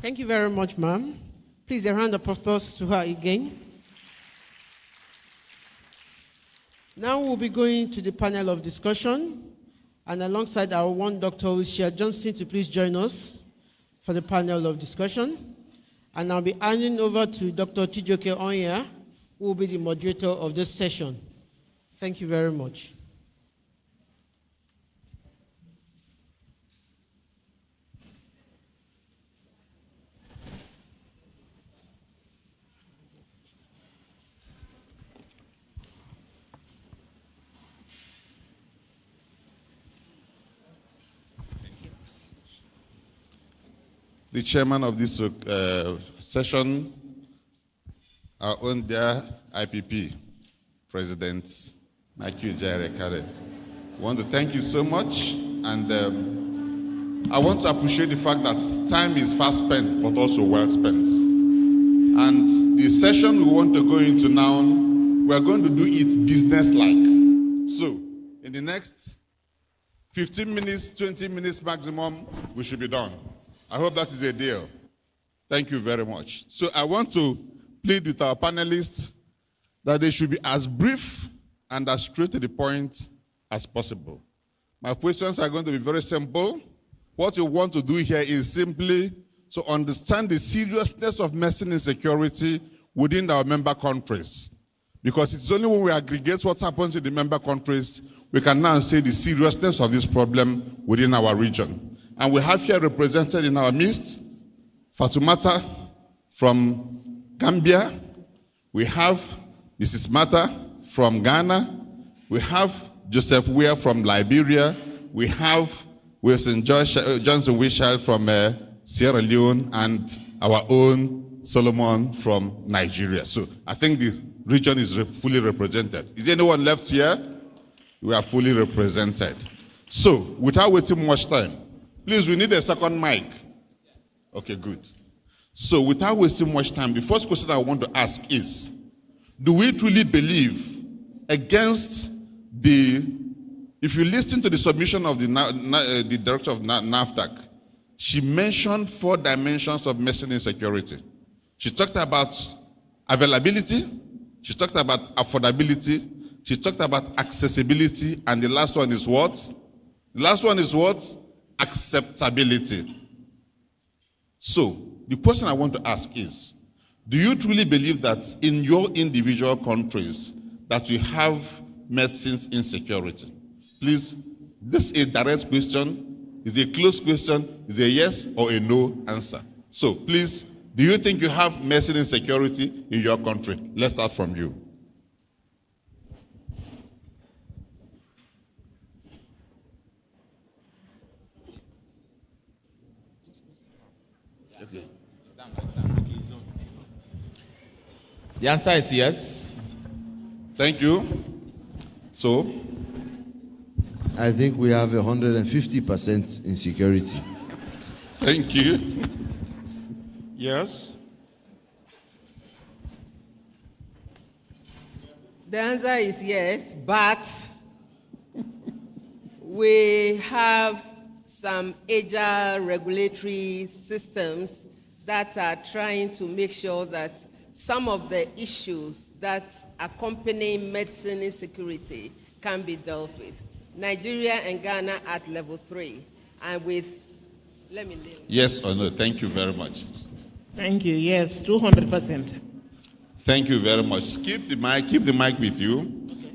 Speaker 2: Thank you very much, ma'am. Please, a round of applause to her again. Now we'll be going to the panel of discussion, and alongside I want Dr. 𝐓𝐢𝐦𝐞 to please join us for the panel of discussion. And I'll be handing over to Dr. 𝐓𝐢𝐦𝐞, who will be the moderator of this session. Thank you very much.
Speaker 4: The chairman of this session, our own dear IPP, President 𝐕𝐞𝐧𝐮𝐞. I want to thank you so much, and I want to appreciate the fact that time is fast spent, but also well spent. And the session we want to go into now, we are going to do it business-like. So, in the next 15 minutes, 20 minutes maximum, we should be done. I hope that is a deal. Thank you very much. So I want to plead with our panelists that they should be as brief and as straight to the point as possible. My questions are going to be very simple. What we want to do here is simply to understand the seriousness of medicine insecurity within our member countries. Because it's only when we aggregate what happens in the member countries, we can now say the seriousness of this problem within our region. And we have here represented in our midst Fatoumata from Gambia. We have Mrs. Mata from Ghana. We have Joseph Weir from Liberia. We have Wilson 𝐬𝐭𝐻𝐿 from Sierra Leone, and our own Solomon from Nigeria. So I think the region is fully represented. Is anyone left here? We are fully represented. So without waiting much time, please, we need a second mic. Okay, good. So without wasting much time, the first question I want to ask is, do we truly believe against if you listen to the submission of the director of NAFDAC, she mentioned 4 dimensions of medicine insecurity. She talked about availability, she talked about affordability, she talked about accessibility, and the last one is what? The last one is what? Acceptability. So, the question I want to ask is, do you truly believe that in your individual countries that you have medicines insecurity? Please, this is a direct question. Is it a closed question? Is it a yes or a no answer? So, please, do you think you have medicine insecurity in your country? Let's start from you.
Speaker 1: Okay. The answer is yes.
Speaker 4: Thank you. So,
Speaker 5: I think we have 150% insecurity.
Speaker 4: thank you.
Speaker 6: Yes.
Speaker 3: The answer is yes, but we have some agile regulatory systems that are trying to make sure that some of the issues that accompany medicine insecurity can be dealt with. Nigeria and Ghana at level 3, and with, let me name.
Speaker 4: Yes or no? Thank you very much.
Speaker 6: Thank you. Yes, 200%.
Speaker 4: Thank you very much. Keep the mic with you,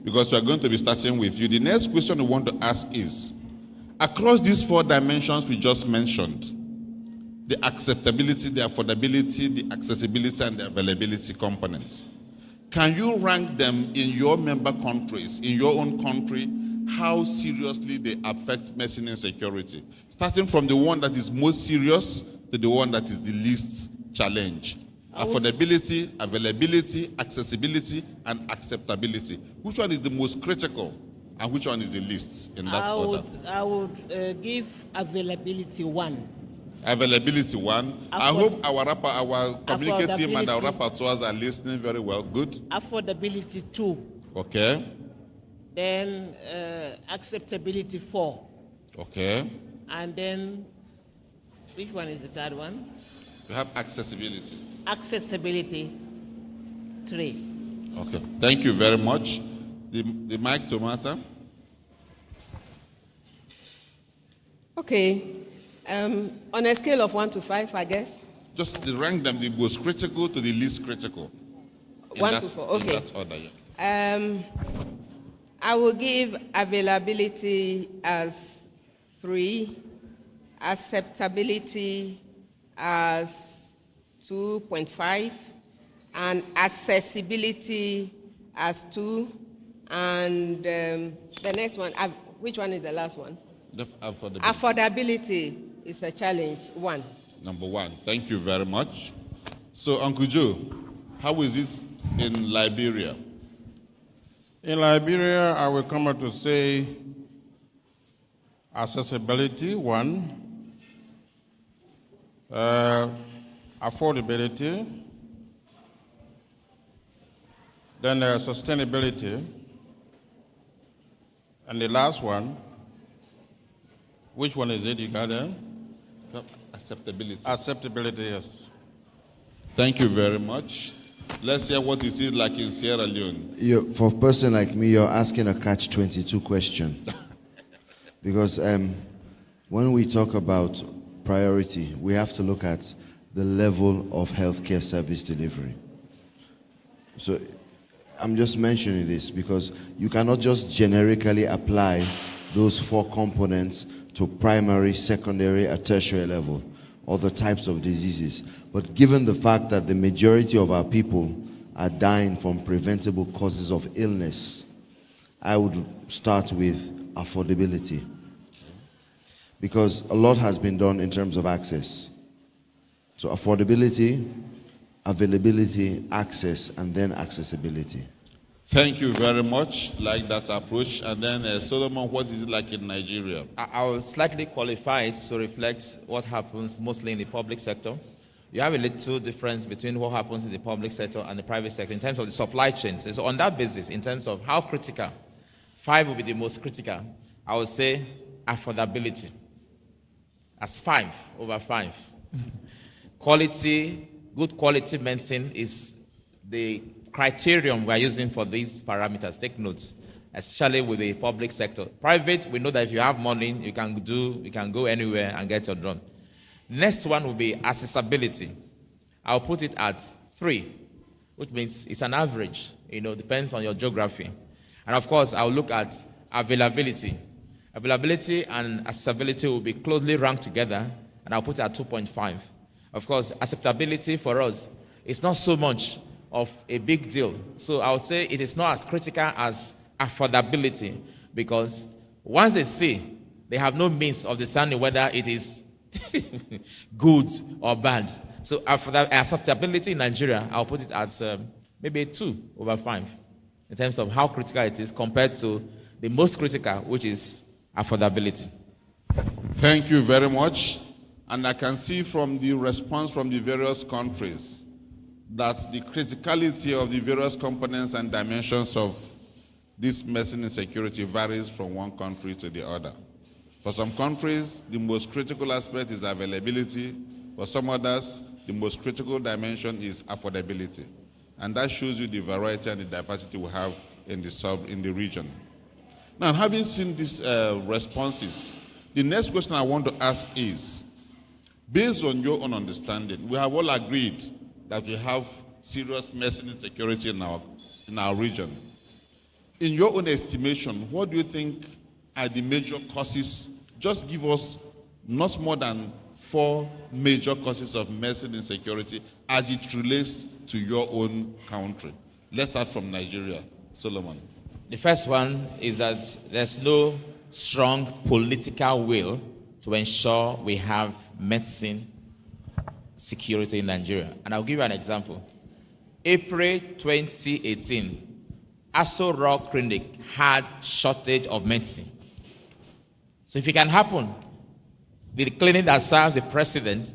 Speaker 4: because we are going to be starting with you. The next question we want to ask is, across these 4 dimensions we just mentioned, the acceptability, the affordability, the accessibility, and the availability components, can you rank them in your member countries, in your own country, how seriously they affect medicine insecurity? Starting from the one that is most serious to the one that is the least challenged. Affordability, availability, accessibility, and acceptability. Which one is the most critical and which one is the least in that order?
Speaker 6: I would give availability 1.
Speaker 4: Availability 1. I hope our communication team and our rapporteurs are listening very well. Good.
Speaker 6: Affordability 2.
Speaker 4: Okay.
Speaker 6: Then acceptability 4.
Speaker 4: Okay.
Speaker 6: And then, which one is the third one?
Speaker 4: You have accessibility.
Speaker 6: Accessibility 3.
Speaker 4: Okay. Thank you very much. The mic to Martha.
Speaker 3: Okay. On a scale of 1 to 5, I guess.
Speaker 4: Just rank them, the most critical to the least critical.
Speaker 3: 1 to 4. Okay.
Speaker 4: In that order, yeah.
Speaker 3: I will give availability as 3, acceptability as 2.5, and accessibility as 2, and the next one, which one is the last one? Affordability is a challenge 1.
Speaker 4: Number 1. Thank you very much. So, Uncle Joe, how is it in Liberia?
Speaker 6: In Liberia, I will come out to say accessibility 1, affordability, then sustainability, and the last one, which one is it you got there?
Speaker 4: Acceptability.
Speaker 6: Acceptability, yes.
Speaker 4: Thank you very much. Let's hear what is it like in Sierra Leone.
Speaker 5: For a person like me, you're asking a catch-22 question. Because when we talk about priority, we have to look at the level of healthcare service delivery. So I'm just mentioning this because you cannot just generically apply those 4 components to primary, secondary, or tertiary level, or the types of diseases. But given the fact that the majority of our people are dying from preventable causes of illness, I would start with affordability. Because a lot has been done in terms of access. So affordability, availability, access, and then accessibility.
Speaker 4: Thank you very much. Like that approach. And then Solomon, what is it like in Nigeria?
Speaker 1: I will slightly qualify it to reflect what happens mostly in the public sector. You have a little difference between what happens in the public sector and the private sector in terms of the supply chains. So on that basis, in terms of how critical, 5 will be the most critical. I would say affordability as 5 over 5. Quality, good quality medicine is the criterion we are using for these parameters. Take notes, especially with the public sector. Private, we know that if you have money, you can go anywhere and get it done. Next one will be accessibility. I'll put it at 3, which means it's an average. Depends on your geography. And of course, I'll look at availability. Availability and accessibility will be closely ranked together, and I'll put it at 2.5. Of course, acceptability for us is not so much of a big deal. So I'll say it is not as critical as affordability, because once they see, they have no means of discerning whether it is good or bad. So acceptability in Nigeria, I'll put it as maybe 2 over 5 in terms of how critical it is compared to the most critical, which is affordability.
Speaker 4: Thank you very much. And I can see from the response from the various countries that the criticality of the various components and dimensions of this medicine insecurity varies from one country to the other. For some countries, the most critical aspect is availability. For some others, the most critical dimension is affordability. And that shows you the variety and the diversity we have in the region. Now, having seen these responses, the next question I want to ask is, based on your own understanding, we have all agreed that we have serious medicine insecurity in our region. In your own estimation, what do you think are the major causes? Just give us not more than 4 major causes of medicine insecurity as it relates to your own country. Let's start from Nigeria. Solomon.
Speaker 1: The first one is that there's no strong political will to ensure we have medicine security in Nigeria. And I'll give you an example. April 2018, Aso Rock Clinic had shortage of medicine. So if it can happen, the clinic that serves the president,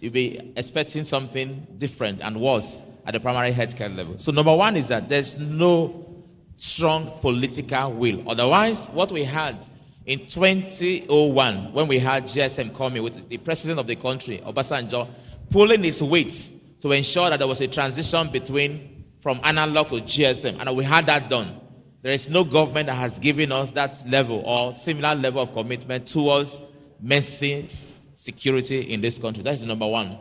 Speaker 1: you'll be expecting something different and worse at the primary healthcare level. So number one is that there's no strong political will. Otherwise, what we had in 2001, when we had GSM coming with the president of the country, Obasanjo, pulling his weight to ensure that there was a transition from analog to GSM, and we had that done. There is no government that has given us that level or similar level of commitment towards medicine security in this country. That's number one.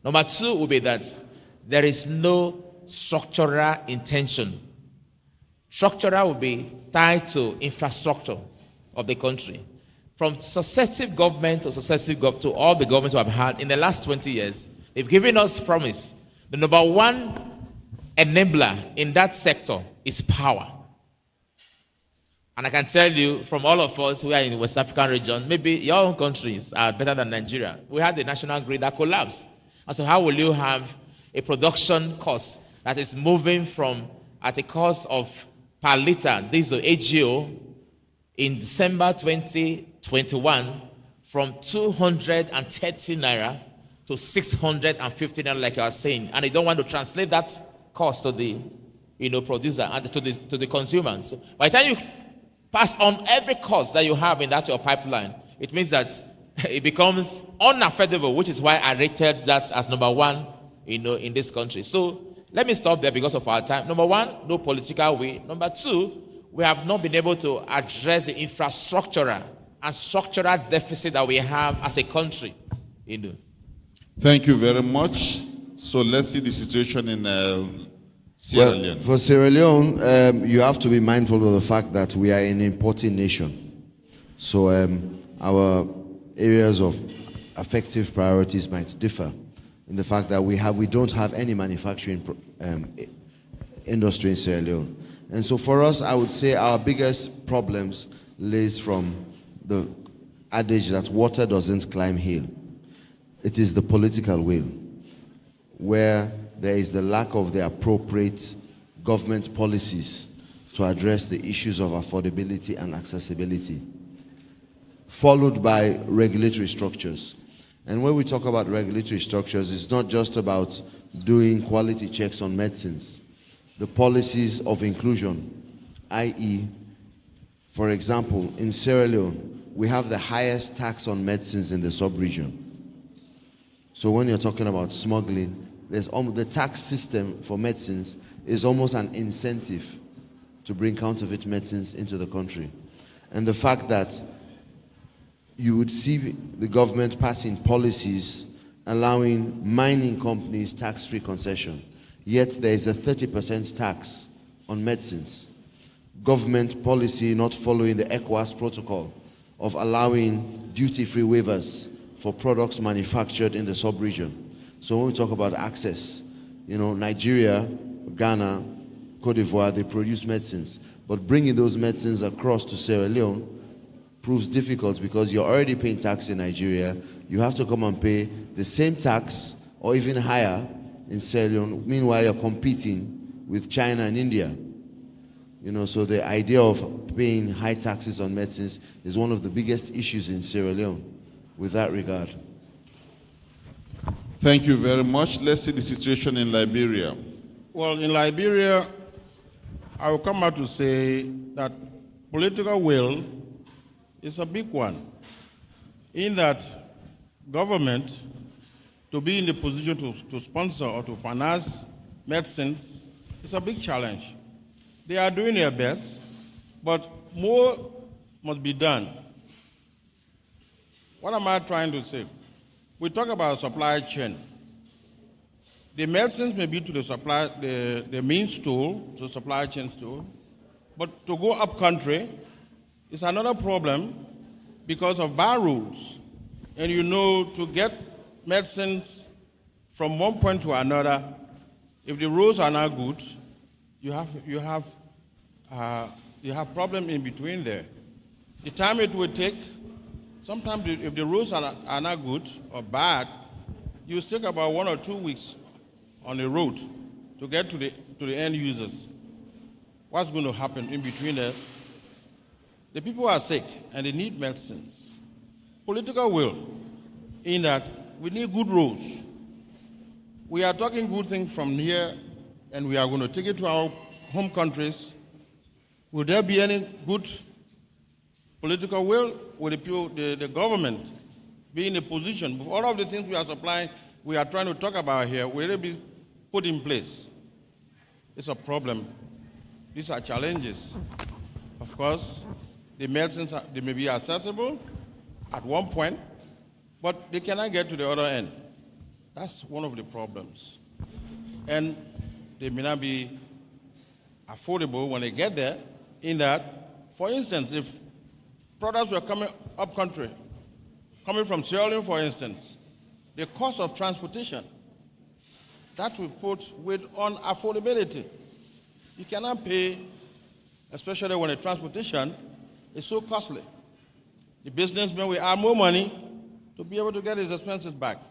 Speaker 1: Number two will be that there is no structural intention. Structural will be tied to infrastructure of the country. From successive government to successive to all the governments we have had in the last 20 years, they've given us promise. The number one enabler in that sector is power. And I can tell you from all of us who are in the West African region, maybe your own countries are better than Nigeria. We had the national grid that collapsed. And so how will you have a production cost that is moving from at a cost of per liter diesel AGO in December 2021 from 230 naira to 650 naira, like you are saying, and they don't want to translate that cost to the producer and to the consumer. So by the time you pass on every cost that you have in that your pipeline, it means that it becomes unaffordable, which is why I rated that as number one, in this country. So let me stop there because of our time. Number one, no political will. Number two, we have not been able to address the infrastructural and structural deficit that we have as a country.
Speaker 4: Thank you very much. So let's see the situation in Sierra Leone.
Speaker 5: For Sierra Leone, you have to be mindful of the fact that we are an importing nation. So our areas of affective priorities might differ in the fact that we don't have any manufacturing industry in Sierra Leone. And so for us, I would say our biggest problems lays from the adage that water doesn't climb hill. it is the political will, where there is the lack of the appropriate government policies to address the issues of affordability and accessibility, followed by regulatory structures. And when we talk about regulatory structures, it's not just about doing quality checks on medicines. The policies of inclusion, i.e., for example, in Sierra Leone, we have the highest tax on medicines in the sub-region. So when you're talking about smuggling, the tax system for medicines is almost an incentive to bring counterfeit medicines into the country. And the fact that you would see the government passing policies allowing mining companies tax-free concession, yet there is a 30% tax on medicines. Government policy not following the ECOWAS protocol of allowing duty-free waivers for products manufactured in the sub-region. So when we talk about access, Nigeria, Ghana, Cote d'Ivoire, they produce medicines, but bringing those medicines across to Sierra Leone proves difficult because you're already paying tax in Nigeria. You have to come and pay the same tax or even higher in Sierra Leone. Meanwhile, you're competing with China and India. So the idea of paying high taxes on medicines is one of the biggest issues in Sierra Leone with that regard.
Speaker 4: Thank you very much. Let's see the situation in Liberia.
Speaker 6: Well, in Liberia, I will come out to say that political will is a big one, in that government, to be in the position to sponsor or to finance medicines, is a big challenge. They are doing their best, but more must be done. What am I trying to say? We talk about supply chain. The medicines may be to the supply, the main stool, the supply chain stool, but to go up country is another problem because of bar rules. And to get medicines from one point to another, if the rules are not good, you have problem in between there. The time it would take, sometimes if the rules are not good or bad, you take about 1 or 2 weeks on the road to get to the end users. What's going to happen in between there? The people are sick and they need medicines. Political will, in that we need good rules. We are talking good things from here and we are going to take it to our home countries. Would there be any good political will? Would the government be in a position, with all of the things we are supplying, we are trying to talk about here, will it be put in place? It's a problem. These are challenges. Of course, the medicines, they may be accessible at one point, but they cannot get to the other end. That's one of the problems. And they may not be affordable when they get there, in that, for instance, if products were coming up country, coming from Sierra Leone, for instance, the cost of transportation, that will put weight on affordability. You cannot pay, especially when the transportation is so costly. The businessman will add more money to be able to get his expenses back.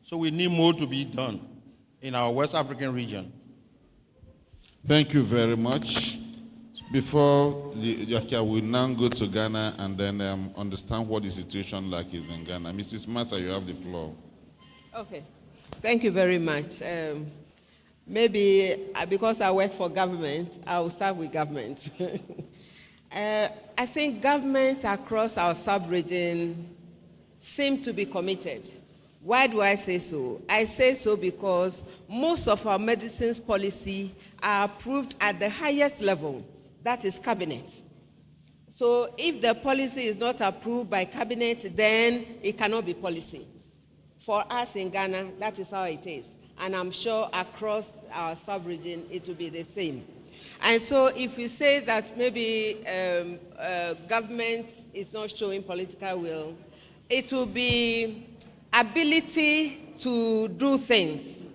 Speaker 6: So we need more to be done in our West African region.
Speaker 4: Thank you very much. Before we'll now go to Ghana and then understand what the situation like is in Ghana. Mrs. Mata, you have the floor.
Speaker 3: Okay. Thank you very much. Maybe because I work for government, I will start with government. I think governments across our sub-region seem to be committed. Why do I say so? I say so because most of our medicines policy are approved at the highest level, that is cabinet. So if the policy is not approved by cabinet, then it cannot be policy. For us in Ghana, that is how it is. And I'm sure across our sub-region, it will be the same. And so if we say that maybe government is not showing political will, it will be ability to do things.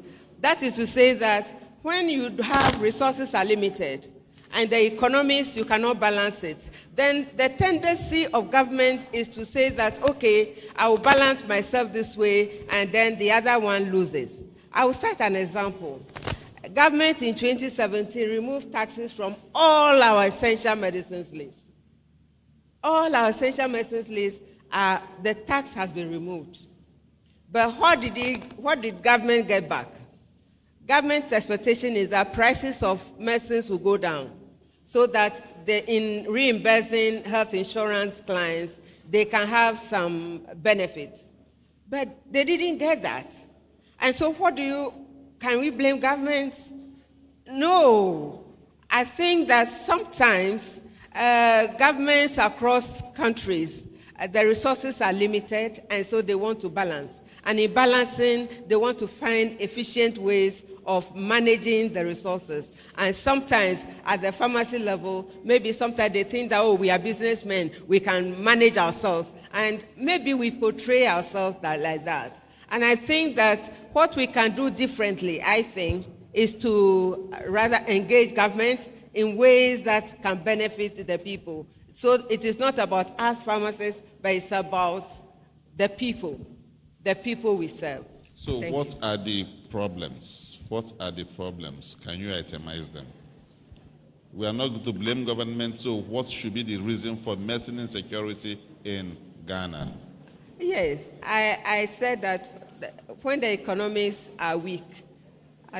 Speaker 3: That is to say that when you have resources are limited, and the economics, you cannot balance it. Then the tendency of government is to say that, okay, I will balance myself this way, and then the other one loses. I will cite an example. Government in 2017 removed taxes from all our essential medicines list. All our essential medicines list, the tax has been removed. But what did government get back? Government's expectation is that prices of medicines will go down so that in reimbursing health insurance clients, they can have some benefit. But they didn't get that. And so can we blame government? No. I think that sometimes governments across countries, the resources are limited, and so they want to balance. And in balancing, they want to find efficient ways of managing the resources. And sometimes at the pharmacy level, maybe sometimes they think that, oh, we are businessmen, we can manage ourselves. And maybe we portray ourselves like that. And I think that what we can do differently, I think, is to rather engage government in ways that can benefit the people. So it is not about us pharmacists, but it's about the people we serve.
Speaker 4: So what are the problems? What are the problems? Can you itemize them? We are not going to blame government, so what should be the reason for medicine insecurity in Ghana?
Speaker 3: Yes, I said that when the economics are weak,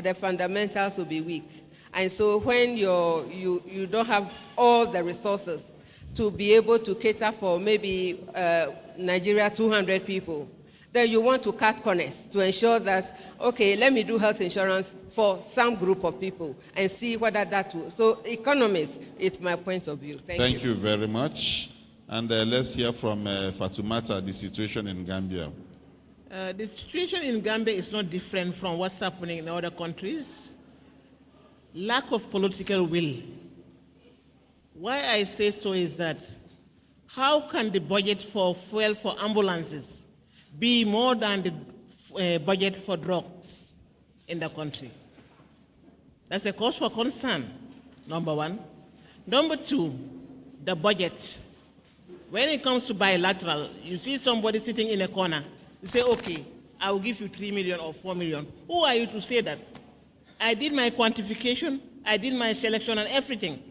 Speaker 3: the fundamentals will be weak. And so when you don't have all the resources to be able to cater for maybe Nigeria 200 people, then you want to cut corners to ensure that, okay, let me do health insurance for some group of people and see whether that will. So economists is my point of view. Thank you.
Speaker 4: You very much. And let's hear from Fatoumata, the situation in Gambia.
Speaker 7: The situation in Gambia is not different from what's happening in other countries. Lack of political will. Why I say so is that how can the budget for fuel for ambulances be more than the budget for drugs in the country? That's a cause for concern, number one. Number two, the budget. When it comes to bilateral, you see somebody sitting in a corner, you say, okay, I will give you 3 million or 4 million. Who are you to say that? I did my quantification, I did my selection and everything,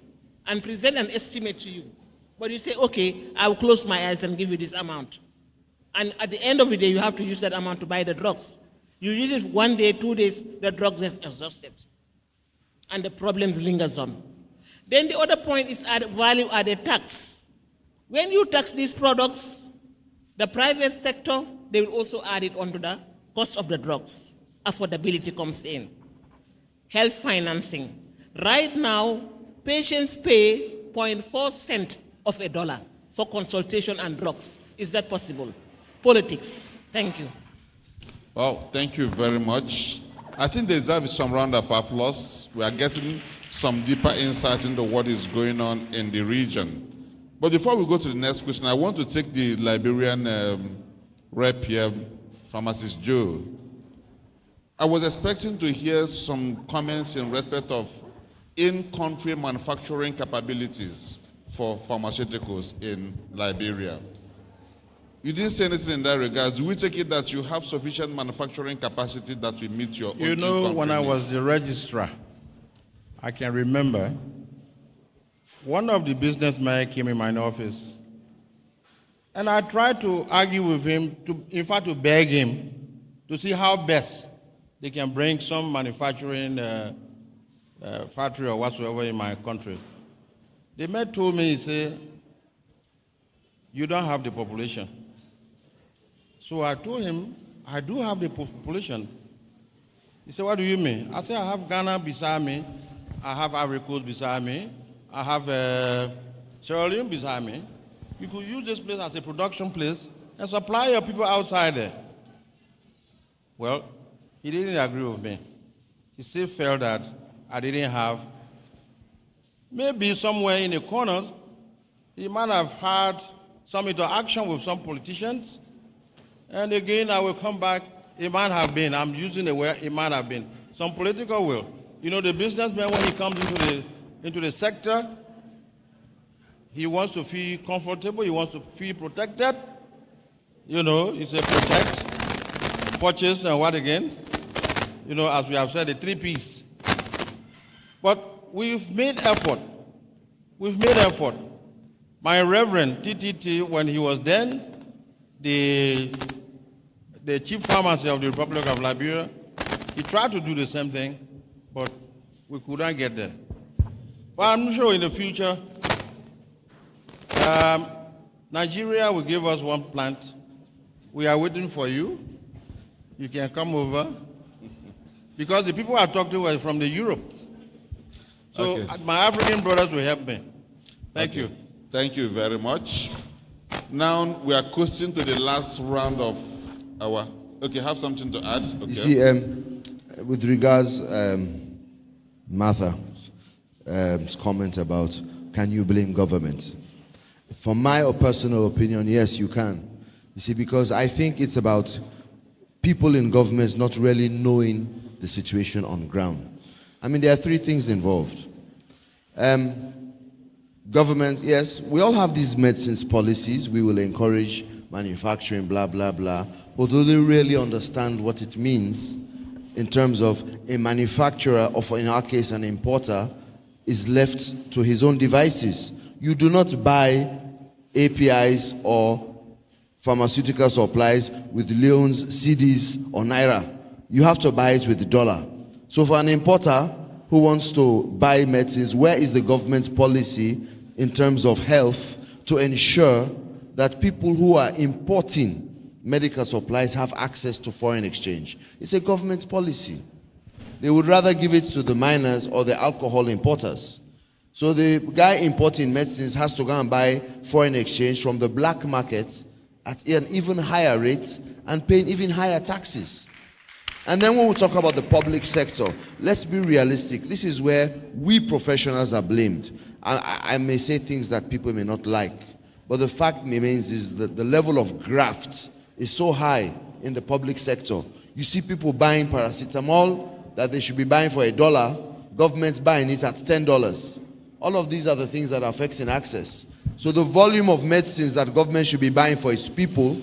Speaker 7: and present an estimate to you. But you say, okay, I will close my eyes and give you this amount. And at the end of the day, you have to use that amount to buy the drugs. You use it 1 day, 2 days, the drugs are exhausted. And the problems lingers on. Then the other point is value-added tax. When you tax these products, the private sector, they will also add it onto the cost of the drugs. Affordability comes in. Health financing. Right now, patients pay 0.4 cents of a dollar for consultation and drugs. Is that possible? Politics. Thank you.
Speaker 4: Well, thank you very much. I think there deserves some round of applause. We are getting some deeper insight into what is going on in the region. But before we go to the next question, I want to take the Liberian rep here, Pharmacist Joe. I was expecting to hear some comments in respect of in-country manufacturing capabilities for pharmaceuticals in Liberia. You didn't say anything in that regard. Do we take it that you have sufficient manufacturing capacity that will meet your own
Speaker 6: You know, when I
Speaker 4: needs?
Speaker 6: was the registrar, I can remember one of the businessmen came in my office, and I tried to argue with him, in fact, to beg him to see how best they can bring some manufacturing factory or whatsoever in my country. The man told me, he said, you don't have the population. So I told him, I do have the population. He said, what do you mean? I said, I have Ghana beside me, I have Ivory Coast beside me, I have Sierra Leone beside me. You could use this place as a production place and supply your people outside there. Well, he didn't agree with me. He still felt that I didn't have, maybe somewhere in the corners, he might have had some interaction with some politicians. And again, I will come back, it might have been, I'm using the word, it might have been, some political will. You know, the businessman, when he comes into into the sector. He wants to feel comfortable. He wants to feel protected. You know, it's a protect, purchase, and what again? You know, as we have said, the 3 Ps. But we've made effort. We've made effort. My Reverend TTT, when he was then the chief pharmacy of the Republic of Liberia, he tried to do the same thing, but we couldn't get there. But I'm sure in the future, Nigeria will give us one plant. We are waiting for you. You can come over. Because the people I talked to were from the Europe. So my African brothers will help me. Thank you.
Speaker 4: Thank you very much. Now we are coasting to the last round of our... Okay, have something to add? Okay.
Speaker 5: You see, with regards Martha's comment about can you blame government? From my personal opinion, yes, you can. You see, because I think it's about people in governments not really knowing the situation on ground. I mean, there are 3 things involved. Government, yes, we all have these medicines policies. We will encourage manufacturing, blah, blah, blah. But do they really understand what it means in terms of a manufacturer, or in our case, an importer, is left to his own devices? You do not buy APIs or pharmaceutical supplies with leones, CDs, or naira. You have to buy it with the dollar. So for an importer who wants to buy medicines, where is the government's policy in terms of health to ensure that people who are importing medical supplies have access to foreign exchange? It's a government policy. They would rather give it to the miners or the alcohol importers. So the guy importing medicines has to go and buy foreign exchange from the black market at an even higher rate and paying even higher taxes. And then when we talk about the public sector, let's be realistic. This is where we professionals are blamed. I may say things that people may not like, but the fact remains is that the level of graft is so high in the public sector. You see people buying paracetamol that they should be buying for $1, government's buying it at $10. All of these are the things that are affecting access. So the volume of medicines that government should be buying for its people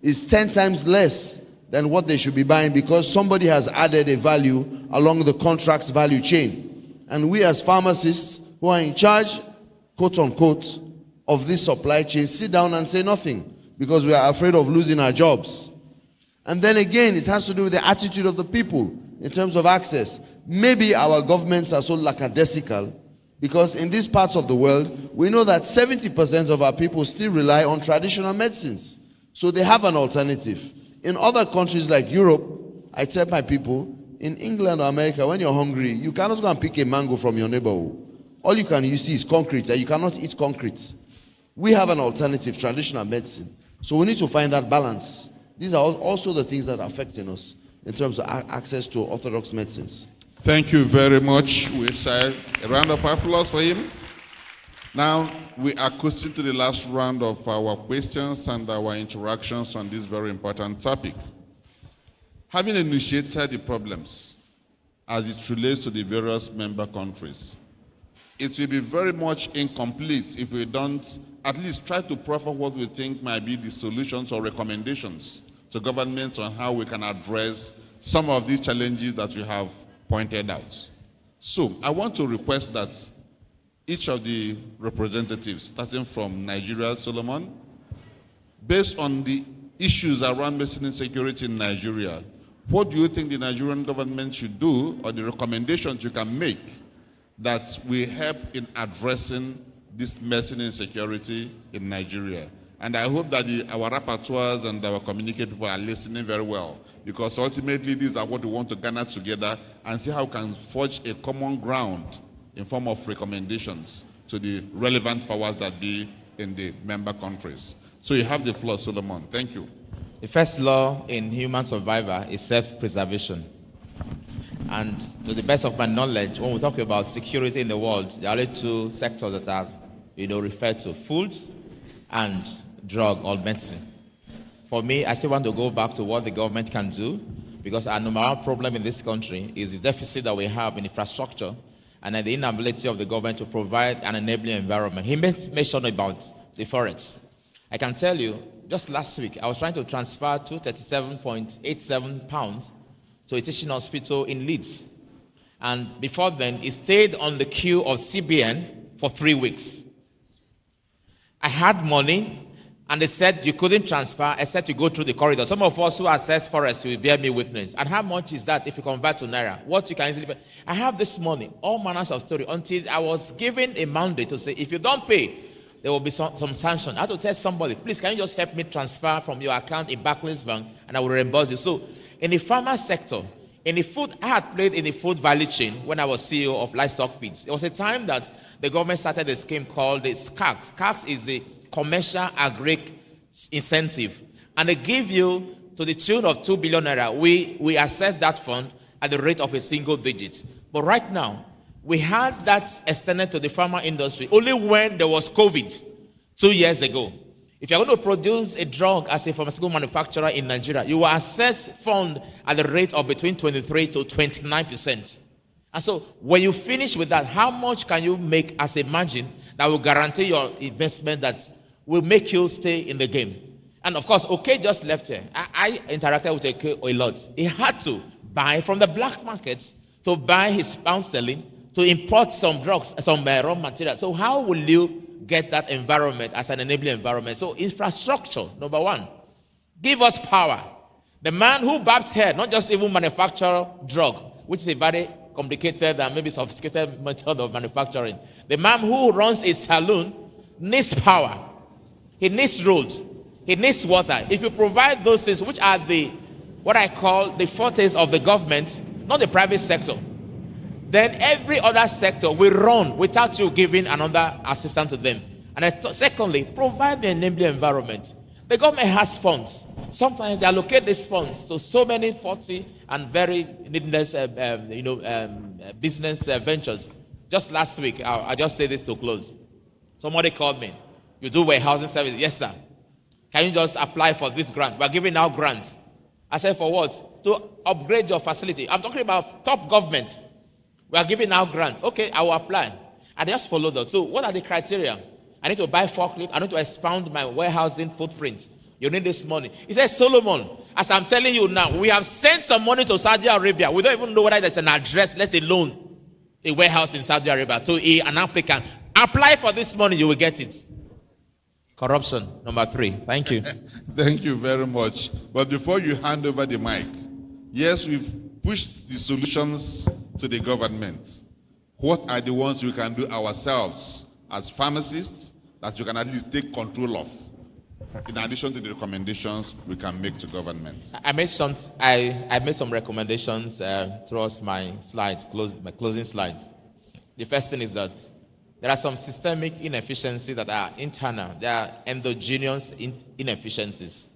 Speaker 5: is 10 times less than what they should be buying, because somebody has added a value along the contract's value chain. And we as pharmacists who are in charge, quote unquote, of this supply chain sit down and say nothing because we are afraid of losing our jobs. And then again, it has to do with the attitude of the people in terms of access. Maybe our governments are so lackadaisical because in these parts of the world, we know that 70% of our people still rely on traditional medicines. So they have an alternative. In other countries like Europe, I tell my people, in England or America, when you're hungry, you cannot go and pick a mango from your neighborhood. All you see is concrete, and you cannot eat concrete. We have an alternative, traditional medicine. So we need to find that balance. These are also the things that are affecting us in terms of access to orthodox medicines.
Speaker 4: Thank you very much. We say a round of applause for him. Now, we are coasting to the last round of our questions and our interactions on this very important topic. Having initiated the problems as it relates to the various member countries, it will be very much incomplete if we don't at least try to proffer what we think might be the solutions or recommendations to governments on how we can address some of these challenges that we have pointed out. So, I want to request that each of the representatives, starting from Nigeria, Solomon, based on the issues around medicine insecurity in Nigeria, what do you think the Nigerian government should do, or the recommendations you can make that will help in addressing this medicine insecurity in Nigeria? And I hope that our rapporteurs and our communication people are listening very well, because ultimately these are what we want to gather together and see how we can forge a common ground in form of recommendations to the relevant powers that be in the member countries. So you have the floor, Solomon. Thank you.
Speaker 1: The first law in human survival is self-preservation. And to the best of my knowledge, when we talk about security in the world, there are only 2 sectors that are referred to: food and drug or medicine. For me, I still want to go back to what the government can do, because our number 1 problem in this country is the deficit that we have in infrastructure and the inability of the government to provide an enabling environment. He mentioned about the forex. I can tell you, just last week, I was trying to transfer 237.87 pounds to a teaching hospital in Leeds. And before then, it stayed on the queue of CBN for 3 weeks. I had money, and they said you couldn't transfer except you go through the corridor. Some of us who assess forex will bear me witness. And how much is that if you convert to Naira? What you can easily pay. I have this money, all manners of story, until I was given a mandate to say, if you don't pay, there will be some sanction. I had to tell somebody, please, can you just help me transfer from your account in Barclays Bank, and I will reimburse you. So in the pharma sector, in the food, I had played in the food value chain when I was CEO of Livestock Feeds. There was a time that the government started a scheme called the SCAGs. SCAGs is the Commercial Agri Incentive. And they give you to the tune of 2 billion naira. We assess that fund at the rate of a single digit. But right now, we had that extended to the pharma industry only when there was COVID 2 years ago. If you're going to produce a drug as a pharmaceutical manufacturer in Nigeria, you will assess fund at the rate of between 23 to 29%. And so when you finish with that, how much can you make as a margin that will guarantee your investment, that will make you stay in the game? And of course, OK just left here. I interacted with OK a lot. He had to buy from the black markets to buy his pound sterling to import some drugs, some raw material. So how will you get that environment as an enabling environment? So infrastructure, number one. Give us power. The man who barbs hair, not just even manufacture drug, which is a very complicated and maybe sophisticated method of manufacturing. The man who runs a saloon needs power. He needs roads. He needs water. If you provide those things, which are what I call the fortes of the government, not the private sector, then every other sector will run without you giving another assistance to them. And secondly, provide the enabling environment. The government has funds. Sometimes they allocate these funds to so many 40 and very needless business ventures. Just last week, I just say this to close. Somebody called me. You do warehousing service? Yes, sir. Can you just apply for this grant? We're giving out grants. I said, for what? To upgrade your facility. I'm talking about top government. We are giving out grants. Okay, I will apply. I just follow that. So what are the criteria? I need to buy forklift. I need to expand my warehousing footprint. You need this money. He says, Solomon, as I'm telling you now, we have sent some money to Saudi Arabia. We don't even know whether there's an address, let alone a warehouse in Saudi Arabia, to an applicant. Apply for this money, you will get it. Corruption, number 3. Thank you.
Speaker 4: Thank you very much. But before you hand over the mic, yes, we've pushed the solutions to the government. What are the ones we can do ourselves as pharmacists that you can at least take control of, in addition to the recommendations we can make to government?
Speaker 1: I made some recommendations through my slides, my closing slides. The first thing is that there are some systemic inefficiencies that are internal. There are endogenous inefficiencies.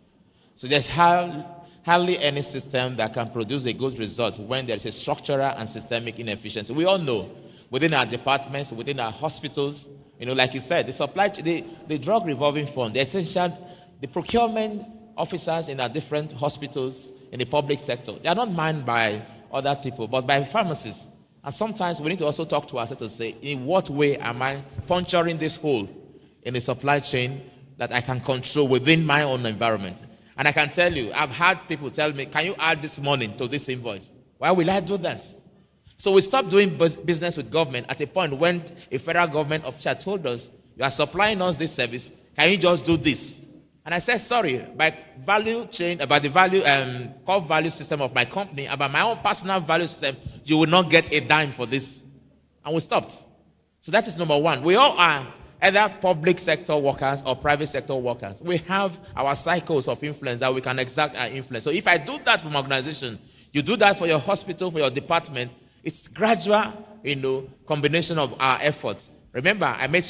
Speaker 1: So there's hardly any system that can produce a good result when there is a structural and systemic inefficiency. We all know within our departments, within our hospitals, like you said, the supply, the drug revolving fund, the procurement officers in our different hospitals in the public sector, they are not manned by other people, but by pharmacists. And sometimes we need to also talk to ourselves to say, in what way am I puncturing this hole in the supply chain that I can control within my own environment? And I can tell you, I've had people tell me, can you add this money to this invoice? Why will I do that? So we stopped doing business with government at a point when a federal government official told us, you are supplying us this service, can you just do this? And I said, sorry, by value chain, about the value core value system of my company, about my own personal value system, you will not get a dime for this. And we stopped. So that is number one. We all are either public sector workers or private sector workers. We have our cycles of influence that we can exert our influence. So if I do that for my organization, you do that for your hospital, for your department, it's gradual, combination of our efforts. Remember, I made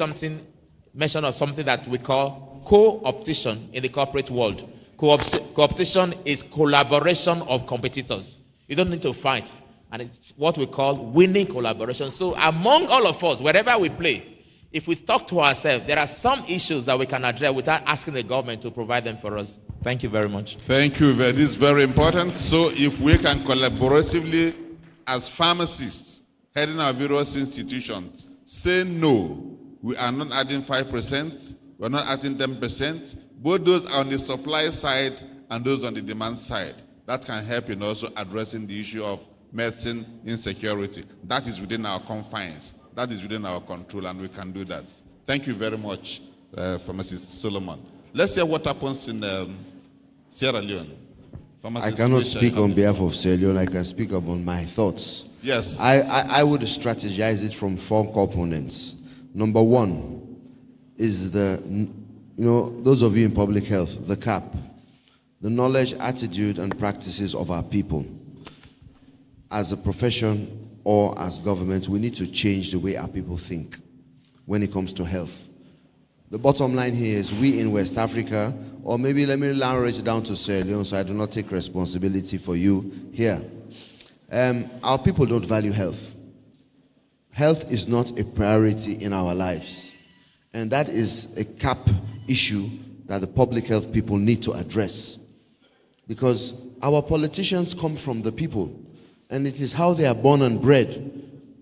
Speaker 1: mention of something that we call co-opetition in the corporate world. Co-opetition is collaboration of competitors. You don't need to fight. And it's what we call winning collaboration. So among all of us, wherever we play, if we talk to ourselves, there are some issues that we can address without asking the government to provide them for us. Thank you very much.
Speaker 4: Thank you. This is very important. So if we can collaboratively, as pharmacists, heading our various institutions, say no, we are not adding 5%, we're not adding 10%. Both those are on the supply side and those on the demand side. That can help in also addressing the issue of medicine insecurity. That is within our confines. That is within our control, and we can do that. Thank you very much, Pharmacist Solomon. Let's hear what happens in Sierra Leone.
Speaker 5: I cannot speak on behalf of Sierra Leone. I can speak about my thoughts.
Speaker 4: Yes.
Speaker 5: I would strategize it from 4 components. Number 1 is those of you in public health, the CAP, the knowledge, attitude, and practices of our people. As a profession or as government, we need to change the way our people think when it comes to health. The bottom line here is we in West Africa, or maybe let me narrow it down to Sierra Leone so I do not take responsibility for you here. Our people don't value health. Health is not a priority in our lives. And that is a CAP issue that the public health people need to address. Because our politicians come from the people. And it is how they are born and bred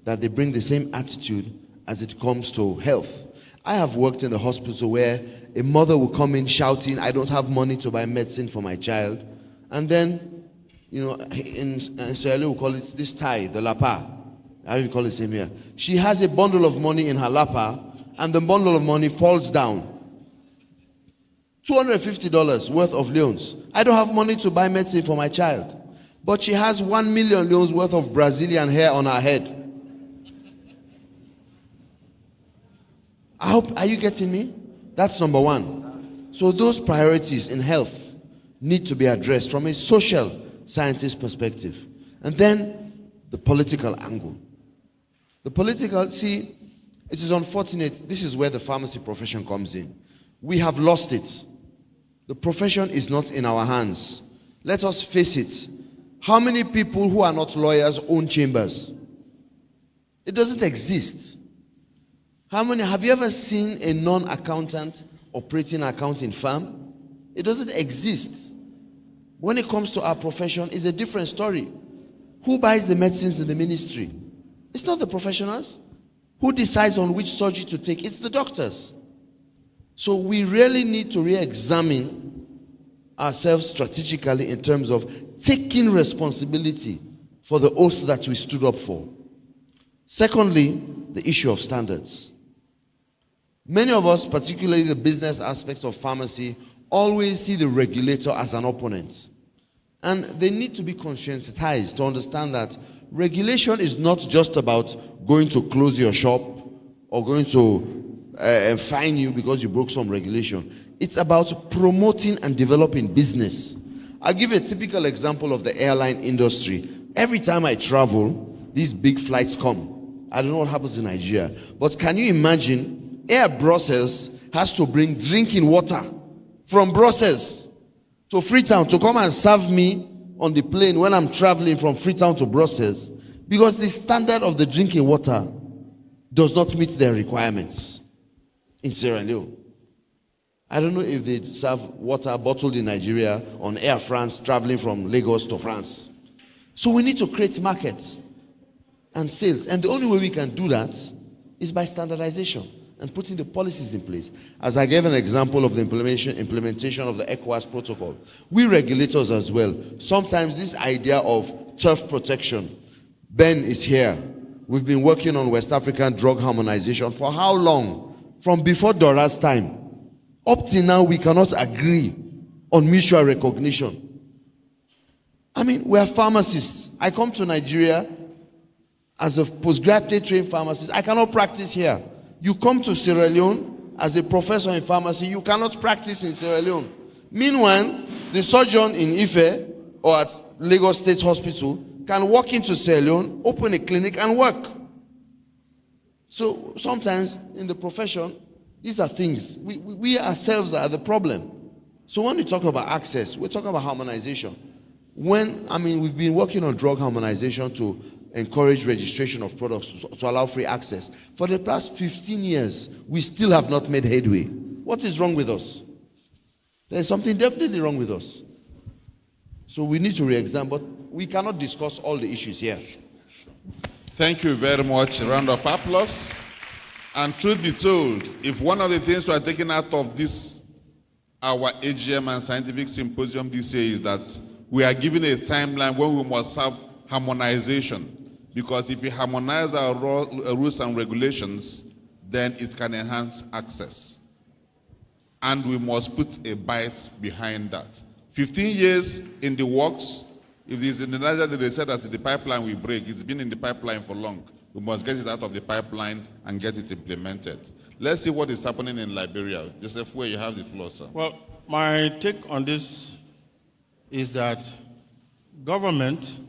Speaker 5: that they bring the same attitude as it comes to health. I have worked in a hospital where a mother will come in shouting, I don't have money to buy medicine for my child. And then, in Sierra Leone we call it this tie, the lapa. How do you call it same here? She has a bundle of money in her lapa, and the bundle of money falls down. $250 worth of loans. I don't have money to buy medicine for my child. But she has 1 million loans worth of Brazilian hair on her head. Are you getting me? That's number 1. So those priorities in health need to be addressed from a social scientist perspective. And then the political angle. The political, it is unfortunate. This is where the pharmacy profession comes in. We have lost it. The profession is not in our hands. Let us face it. How many people who are not lawyers own chambers? It doesn't exist. How many, have you ever seen a non-accountant operating an accounting firm? It doesn't exist. When it comes to our profession, it's a different story. Who buys the medicines in the ministry? It's not the professionals. Who decides on which surgery to take? It's the doctors. So we really need to re-examine ourselves strategically in terms of taking responsibility for the oath that we stood up for. Secondly, the issue of standards. Many of us, particularly the business aspects of pharmacy, always see the regulator as an opponent. And they need to be conscientized to understand that regulation is not just about going to close your shop or going to fine you because you broke some regulation. It's about promoting and developing business. I'll give you a typical example of the airline industry. Every time I travel, these big flights come. I don't know what happens in Nigeria, but can you imagine Air Brussels has to bring drinking water from Brussels to Freetown to come and serve me on the plane when I'm traveling from Freetown to Brussels, because the standard of the drinking water does not meet their requirements in Sierra Leone. I don't know if they serve water bottled in Nigeria on Air France traveling from Lagos to France. So we need to create markets and sales. And the only way we can do that is by standardization and putting the policies in place. As I gave an example of the implementation of the 𝐓𝐢𝐦𝐞 protocol, we regulators as well, sometimes this idea of turf protection. Ben is here. We've been working on West African drug harmonization for how long? From before Dora's time. Up till now, we cannot agree on mutual recognition. I mean, we are pharmacists. I come to Nigeria as a postgraduate trained pharmacist. I cannot practice here. You come to Sierra Leone as a professor in pharmacy, you cannot practice in Sierra Leone. Meanwhile, the surgeon in Ife or at Lagos State Hospital can walk into Sierra Leone, open a clinic and work. So sometimes in the profession, these are things. We ourselves are the problem. So when we talk about access, we're talking about harmonization. We've been working on drug harmonization to encourage registration of products to allow free access. For the past 15 years, we still have not made headway. What is wrong with us? There's something definitely wrong with us. So we need to re-examine, but we cannot discuss all the issues here.
Speaker 4: Thank you very much. A round of applause. And truth be told, if one of the things we are taking out of this, our AGM and scientific symposium this year is that we are given a timeline when we must have harmonization. Because if we harmonize our rules and regulations, then it can enhance access. And we must put a bite behind that. 15 years in the works. If it's in the Niger, they said that the pipeline will break. It's been in the pipeline for long. We must get it out of the pipeline and get it implemented. Let's see what is happening in Liberia. Joseph, where you have the floor, sir.
Speaker 6: Well, my take on this is that government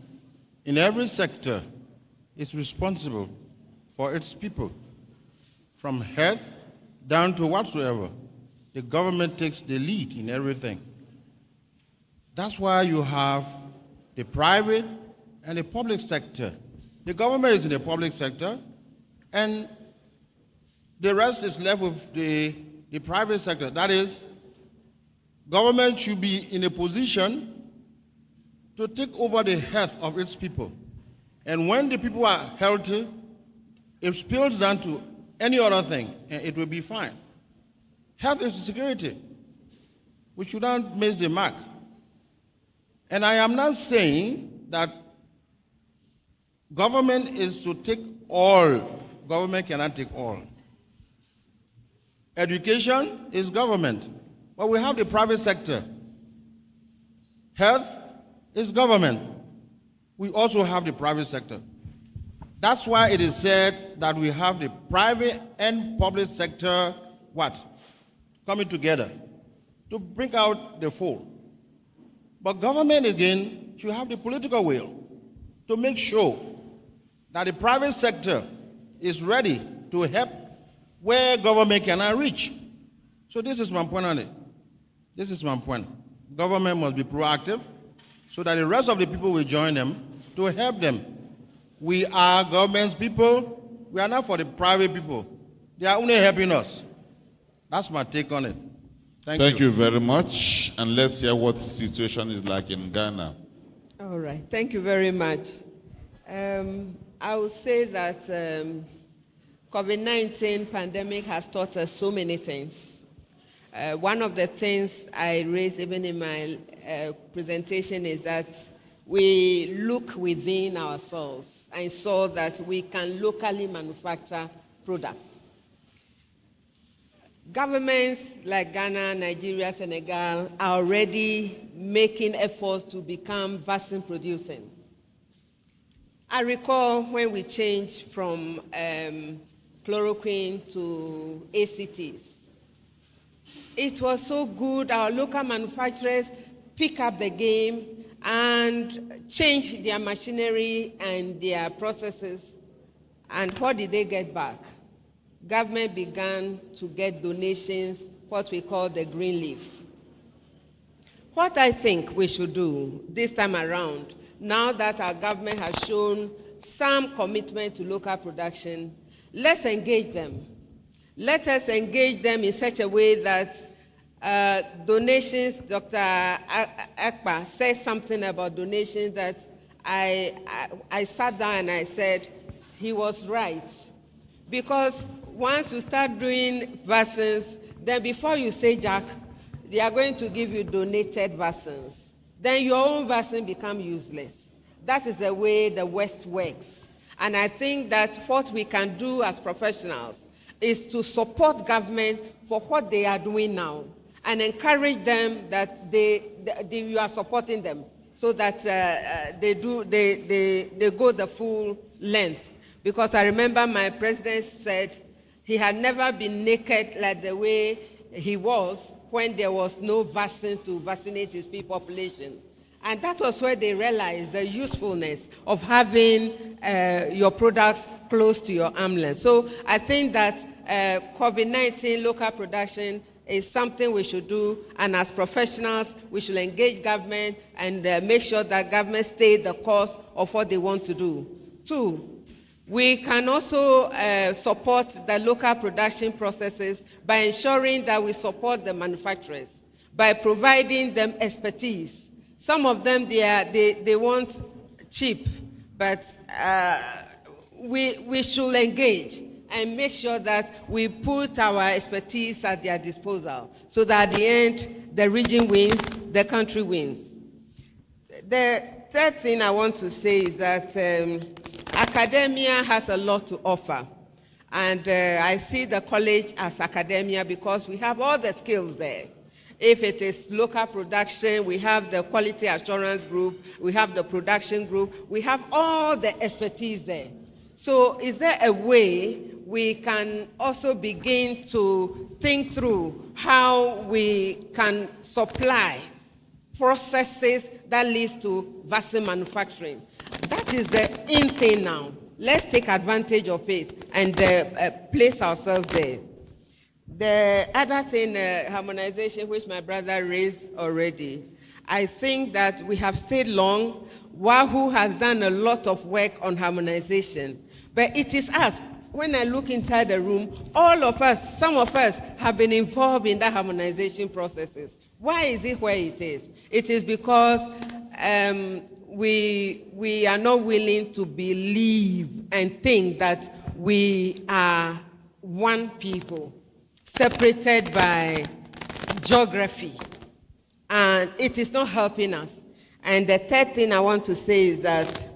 Speaker 6: in every sector is responsible for its people, from health down to whatsoever. The government takes the lead in everything. That's why you have the private and the public sector. The government is in the public sector, and the rest is left with the private sector. That is, government should be in a position to take over the health of its people. And when the people are healthy, it spills down to any other thing, and it will be fine. Health is security. We should not miss the mark. And I am not saying that government is to take all. Government cannot take all. Education is government, but we have the private sector. Health is government. We also have the private sector. That's why it is said that we have the private and public sector, what? Coming together to bring out the full. But government, again, should have the political will to make sure that the private sector is ready to help where government cannot reach. So this is my point on it. This is my point. Government must be proactive so that the rest of the people will join them to help them. We are government's people. We are not for the private people. They are only helping us. That's my take on it. Thank
Speaker 4: you very much. And let's hear what the situation is like in Ghana.
Speaker 3: All right. Thank you very much. I would say that COVID-19 pandemic has taught us so many things. One of the things I raised even in my presentation is that we look within ourselves and saw that we can locally manufacture products. Governments like Ghana, Nigeria, Senegal are already making efforts to become vaccine producing. I recall when we changed from chloroquine to ACTs. It was so good. Our local manufacturers pick up the game and change their machinery and their processes. And what did they get back? Government began to get donations, what we call the green leaf. What I think we should do this time around, now that our government has shown some commitment to local production, let's engage them. Let us engage them in such a way that donations, Dr. Ekpa said something about donations that I sat down and I said he was right. Because once you start doing vaccines, then before you say Jack, they are going to give you donated vaccines. Then your own vaccine becomes useless. That is the way the West works. And I think that what we can do as professionals is to support government for what they are doing now and encourage them that you are supporting them so that they go the full length. Because I remember my president said he had never been naked like the way he was when there was no vaccine to vaccinate his people population. And that was where they realized the usefulness of having your products close to your arm's length. So I think that COVID-19 local production is something we should do, and as professionals, we should engage government and make sure that government stay the course of what they want to do. 2, we can also support the local production processes by ensuring that we support the manufacturers, by providing them expertise. Some of them, they want cheap, but we should engage and make sure that we put our expertise at their disposal so that at the end, the region wins, the country wins. The third thing I want to say is that academia has a lot to offer. And I see the college as academia because we have all the skills there. If it is local production, we have the quality assurance group, we have the production group, we have all the expertise there. So is there a way we can also begin to think through how we can supply processes that leads to vaccine manufacturing? That is the in thing now. Let's take advantage of it and place ourselves there. The other thing, harmonization, which my brother raised already, I think that we have stayed long. WAHU has done a lot of work on harmonization, but it is us. When I look inside the room, all of us, some of us have been involved in the harmonization processes. Why is it where it is? It is because we are not willing to believe and think that we are one people, separated by geography, and it is not helping us. And the third thing I want to say is that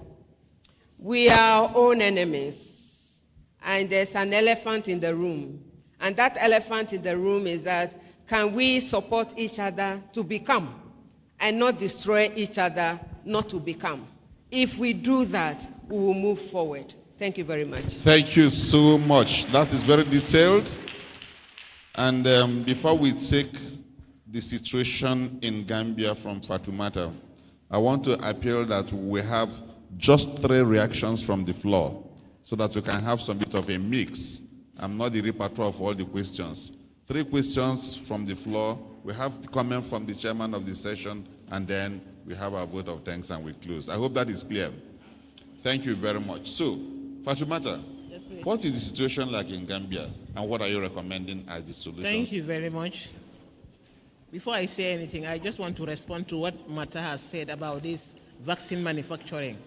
Speaker 3: we are our own enemies, and there's an elephant in the room, and that elephant in the room is that can we support each other to become and not destroy each other not to become? If we do that, we will move forward. Thank you very much.
Speaker 4: Thank you so much. That is very detailed. And before we take the situation in Gambia from Fatoumata, I want to appeal that we have just 3 reactions from the floor so that we can have some bit of a mix. I'm not the repertoire of all the questions. 3 questions from the floor. We have the comment from the chairman of the session, and then we have our vote of thanks and we close. I hope that is clear. Thank you very much. So, Fatoumata, what is the situation like in Gambia, and what are you recommending as the solution?
Speaker 7: Thank you very much. Before I say anything, I just want to respond to what Mata has said about this vaccine manufacturing.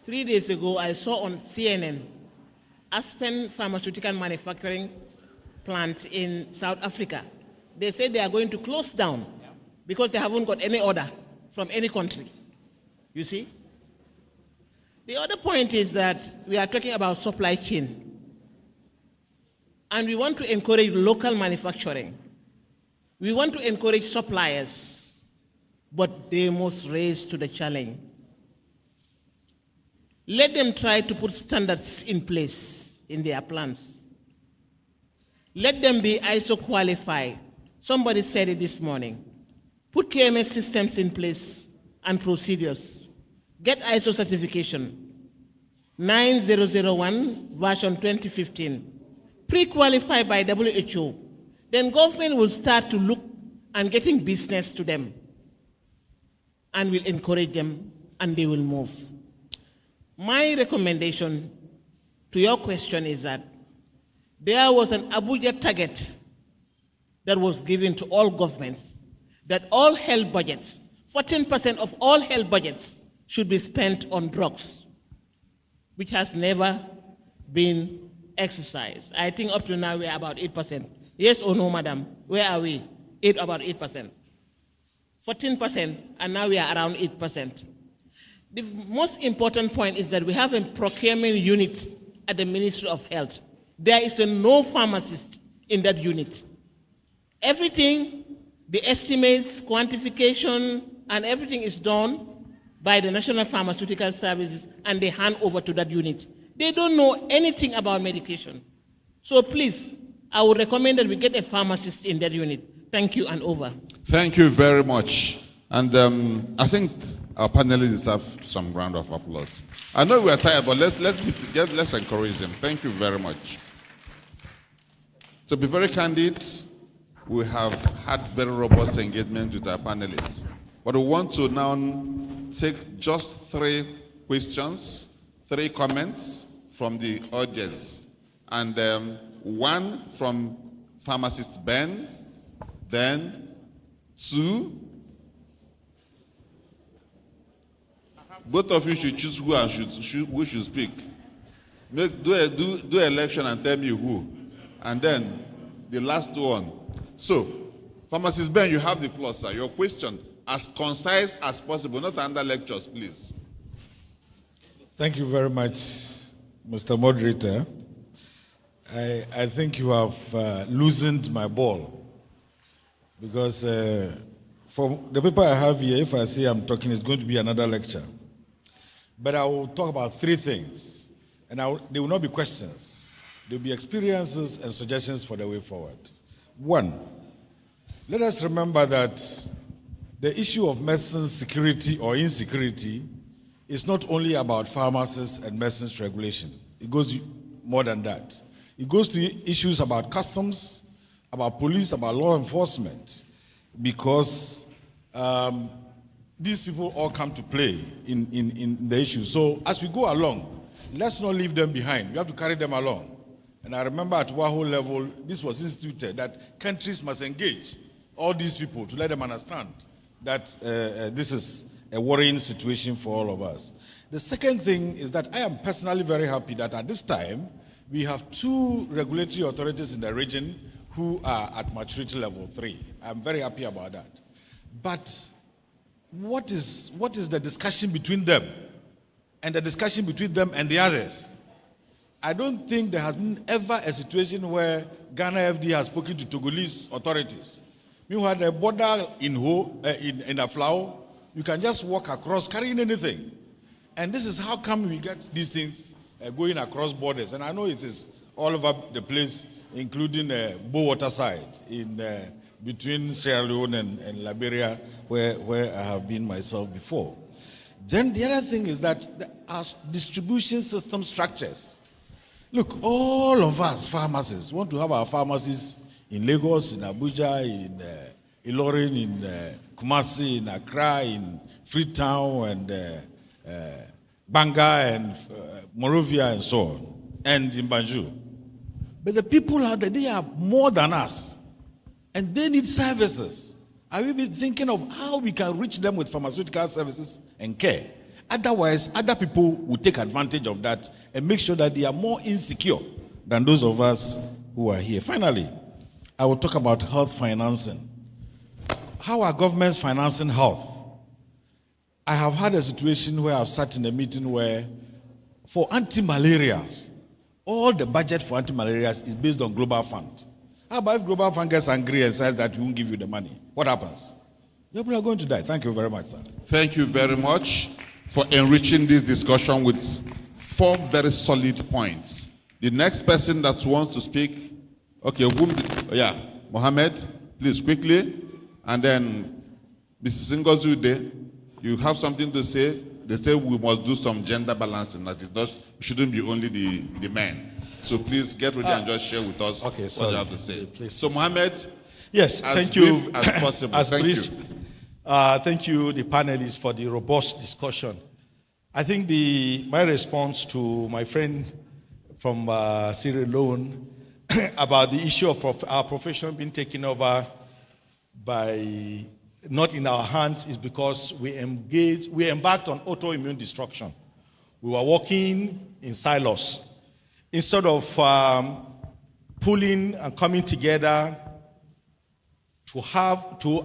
Speaker 7: 3 days ago, I saw on CNN, Aspen pharmaceutical manufacturing plant in South Africa. They said they are going to close down because they haven't got any order from any country. You see? The other point is that we are talking about supply chain. And we want to encourage local manufacturing. We want to encourage suppliers, but they must rise to the challenge. Let them try to put standards in place in their plants. Let them be ISO qualified. Somebody said it this morning. Put KMS systems in place and procedures. Get ISO certification. 9001 version 2015. Pre-qualified by WHO. Then government will start to look and getting business to them and will encourage them and they will move. My recommendation to your question is that there was an Abuja target that was given to all governments that all health budgets, 14% of all health budgets should be spent on drugs, which has never been exercised. I think up to now we are about 8%. Yes or no, madam? Where are we? About 8%. 14%, and now we are around 8%. The most important point is that we have a procurement unit at the Ministry of Health. There is no pharmacist in that unit. Everything, the estimates, quantification, and everything is done by the National Pharmaceutical Services, and they hand over to that unit. They don't know anything about medication. So please, I would recommend that we get a pharmacist in that unit. Thank you, and over.
Speaker 4: Thank you very much. And I think our panelists deserve some round of applause. I know we are tired, but let's encourage them. Thank you very much. To be very candid, we have had very robust engagement with our panelists. But we want to now take just 3 questions, 3 comments from the audience. And 1 from pharmacist Ben, then 2. Both of you should choose who should speak. Do election and tell me who. And then the last one. So, Pharmacist Ben, you have the floor, sir. Your question, as concise as possible, not under lectures, please.
Speaker 8: Thank you very much, Mr. Moderator. I think you have loosened my ball, because for the paper I have here, if I say I'm talking, it's going to be another lecture. But I will talk about three things, and they will not be questions. There will be experiences and suggestions for the way forward. One, let us remember that the issue of medicine security or insecurity is not only about pharmacists and medicines regulation. It goes more than that. It goes to issues about customs, about police, about law enforcement, because these people all come to play in the issue. So as we go along, let's not leave them behind. We have to carry them along. And I remember at WAHO level, this was instituted that countries must engage all these people to let them understand that this is a worrying situation for all of us. The second thing is that I am personally very happy that at this time, we have two regulatory authorities in the region who are at maturity level 3. I'm very happy about that. But what is the discussion between them and the discussion between them and the others? I don't think there has been ever a situation where Ghana FD has spoken to Togolese authorities. Meanwhile, the border in Aflao, you can just walk across carrying anything. And this is how come we get these things going across borders. And I know it is all over the place, including Bowater side, between Sierra Leone and Liberia, where I have been myself before. Then the other thing is that our distribution system structures. Look, all of us pharmacists want to have our pharmacies in Lagos, in Abuja, in Ilorin, in Kumasi, in Accra, in Freetown, and Banga, and Monrovia, and so on, and in Banjul. But the people out there, they are more than us, and they need services. Are we been thinking of how we can reach them with pharmaceutical services and care? Otherwise, other people will take advantage of that and make sure that they are more insecure than those of us who are here. Finally, I will talk about health financing. How are governments financing health? I have had a situation where I've sat in a meeting where for anti-malarials, all the budget for anti-malarials is based on Global Fund. How about if Global Fund gets angry and says that we won't give you the money? What happens? People are going to die. Thank you very much, sir.
Speaker 4: Thank you very much for enriching this discussion with 4 very solid points. The next person that wants to speak, okay, Mohammed, please quickly, and then Mrs. 𝐕𝐞𝐧𝐮𝐞, you have something to say. They say we must do some gender balancing. That is not, shouldn't be only the men. So please get ready and just share with us what you have to say. So Mohammed,
Speaker 9: yes, thank you.
Speaker 4: As possible. Thank you.
Speaker 9: Thank you, the panelists, for the robust discussion. I think my response to my friend from Sierra Leone about the issue of our profession being taken over by not in our hands is because we embarked on autoimmune destruction. We were working in silos. Instead of pulling and coming together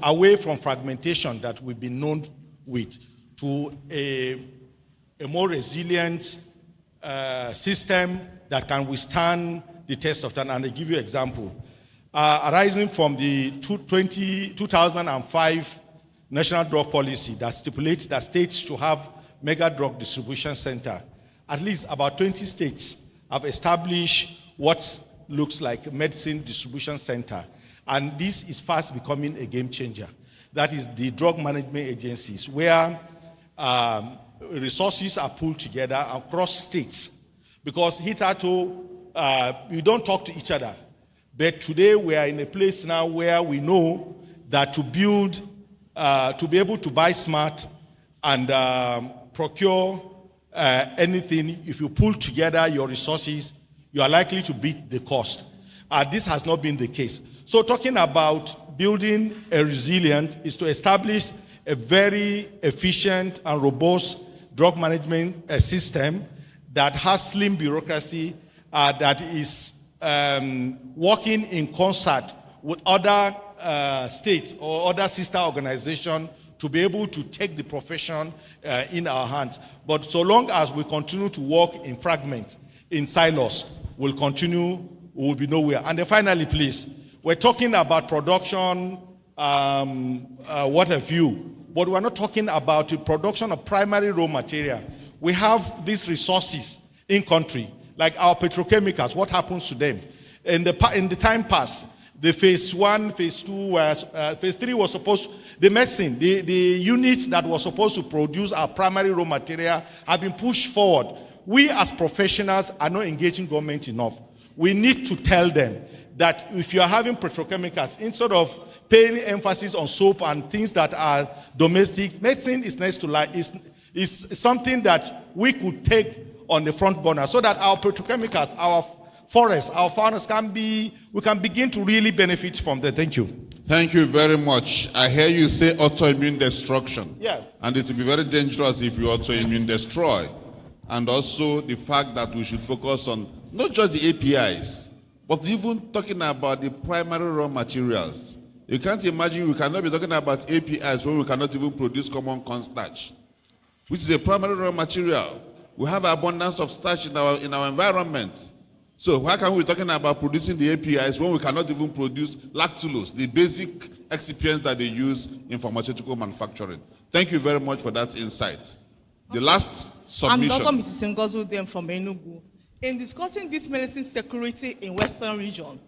Speaker 9: away from fragmentation that we've been known with, to a more resilient system that can withstand the test of time. And I'll give you an example. Arising from the 2005 National Drug Policy that stipulates that states should have mega drug distribution center, at least about 20 states have established what looks like a medicine distribution center. And this is fast becoming a game changer. That is the drug management agencies, where resources are pulled together across states. Because hitherto, we don't talk to each other. But today we are in a place now where we know that to be able to buy smart and procure anything, if you pull together your resources, you are likely to beat the cost. This has not been the case. So talking about building a resilient is to establish a very efficient and robust drug management system that has slim bureaucracy, that is working in concert with other states or other sister organizations to be able to take the profession in our hands. But so long as we continue to work in fragments, in silos, we'll continue, we'll be nowhere. And then finally, please, we're talking about production, what have you, but we're not talking about the production of primary raw material. We have these resources in country, like our petrochemicals. What happens to them? In the time past, the phase 1, phase 2, phase 3 was supposed, the medicine, the units that were supposed to produce our primary raw material have been pushed forward. We as professionals are not engaging government enough. We need to tell them that if you are having petrochemicals, instead of paying emphasis on soap and things that are domestic, medicine is next to life, is something that we could take on the front burner so that our petrochemicals, our forests, our farmers we can begin to really benefit from them. Thank you.
Speaker 4: Thank you very much. I hear you say autoimmune destruction.
Speaker 9: Yeah.
Speaker 4: And it will be very dangerous if you autoimmune destroy. And also the fact that we should focus on not just the APIs, but even talking about the primary raw materials. You can't imagine we cannot be talking about APIs when we cannot even produce common corn starch, which is a primary raw material. We have abundance of starch in our environment. So why can't we be talking about producing the APIs when we cannot even produce lactulose, the basic excipients that they use in pharmaceutical manufacturing? Thank you very much for that insight. The last submission.
Speaker 10: I'm Dr. Mrs. 𝐓𝐢𝐦𝐞 from Enugu. In discussing this medicine security in Western region,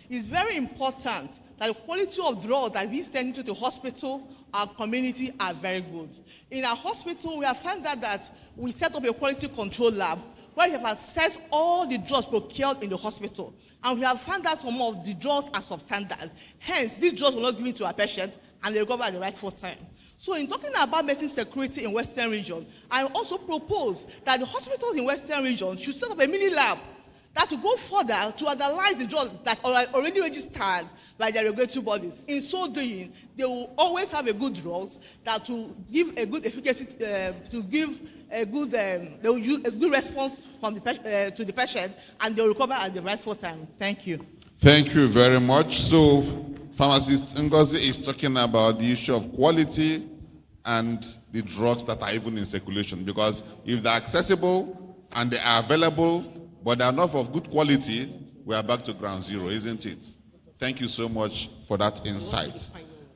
Speaker 10: it's very important that the quality of drugs that we send into the hospital, our community, are very good. In our hospital, we have found out that we set up a quality control lab where we have assessed all the drugs procured in the hospital. And we have found out some of the drugs are substandard. Hence, these drugs were not given to our patient and they recover at the rightful time. So in talking about medicine security in Western region, I also propose that the hospitals in Western region should set up a mini lab that will go further to analyze the drugs that are already registered by their regulatory bodies. In so doing, they will always have a good drugs that will give a good efficacy, to give a good, they will use a good response from the to the patient, and they will recover at the rightful time. Thank you.
Speaker 4: Thank you very much. So, Pharmacist Ngozi is talking about the issue of quality and the drugs that are even in circulation, because if they're accessible and they are available, but they're not of good quality, we are back to ground zero, isn't it? Thank you so much for that insight.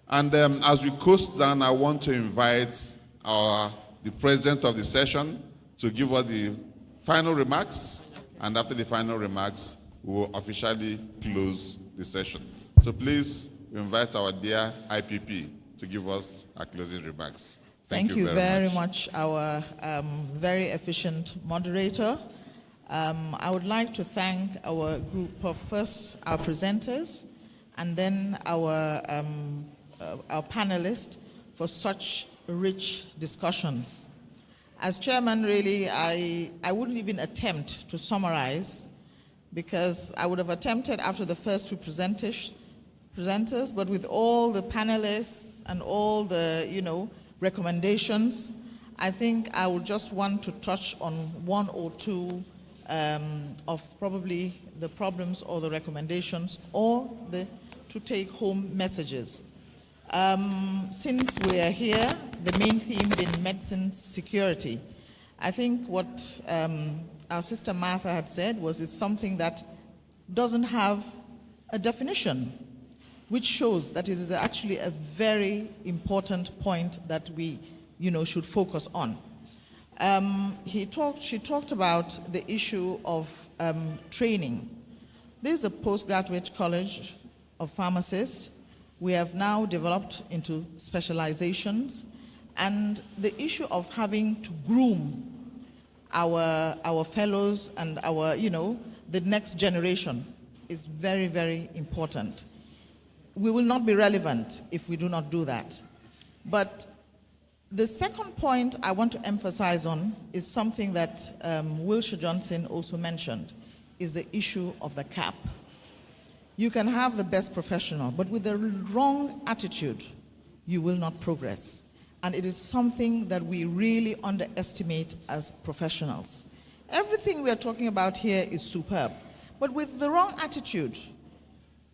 Speaker 4: And as we coast down, I want to invite the president of the session to give us the final remarks, and after the final remarks, we will officially close the session. So please invite our dear IPP to give us our closing remarks.
Speaker 11: Thank you very much, our very efficient moderator. I would like to thank our group of first our presenters and then our panelists for such rich discussions. As chairman, really, I wouldn't even attempt to summarize, because I would have attempted after the first two presenters, but with all the panelists and all the recommendations, I think I would just want to touch on one or two of probably the problems or the recommendations or the to take home messages. Since we are here, the main theme being medicine security, I think what our sister Martha had said was it's something that doesn't have a definition, which shows that it is actually a very important point that we should focus on. She talked about the issue of training. There's a postgraduate college of pharmacists. We have now developed into specializations, and the issue of having to groom our fellows and our the next generation is very, very important. We will not be relevant if we do not do that. But the second point I want to emphasize on is something that 𝐓𝐢𝐦𝐞 also mentioned, is the issue of the cap. You can have the best professional, but with the wrong attitude, you will not progress. And it is something that we really underestimate as professionals. Everything we are talking about here is superb. But with the wrong attitude,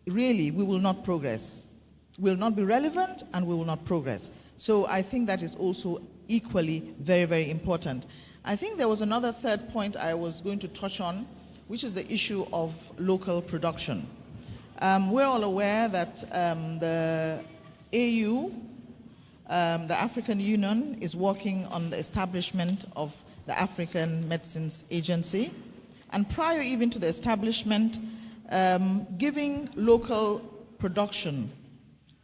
Speaker 11: really, we will not progress. We will not be relevant and we will not progress. So I think that is also equally very, very important. I think there was another third point I was going to touch on, which is the issue of local production. We're all aware that the AU, the African Union, is working on the establishment of the African Medicines Agency. And prior even to the establishment, giving local production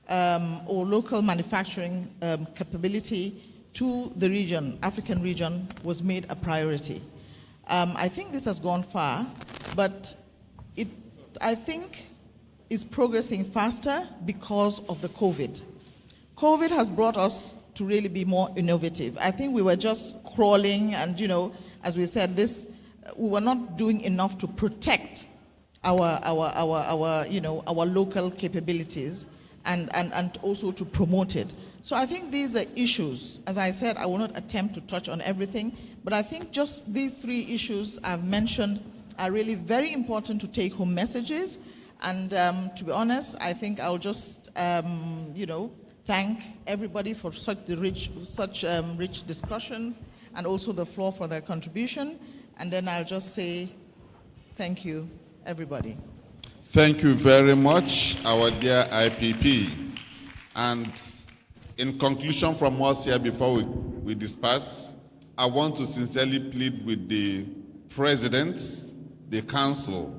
Speaker 11: or local manufacturing capability to the region, African region, was made a priority. I think this has gone far, but I think is progressing faster because of the COVID. COVID has brought us to really be more innovative. I think we were just crawling and, as we said, we were not doing enough to protect our local capabilities and also to promote it. So I think these are issues. As I said, I will not attempt to touch on everything, but I think just these three issues I've mentioned are really very important to take home messages. And to be honest, I think I'll just, thank everybody for such rich discussions and also the floor for their contribution. And then I'll just say thank you, everybody.
Speaker 4: Thank you very much, our dear IPP. And in conclusion from us here before we disperse, I want to sincerely plead with the President, the Council,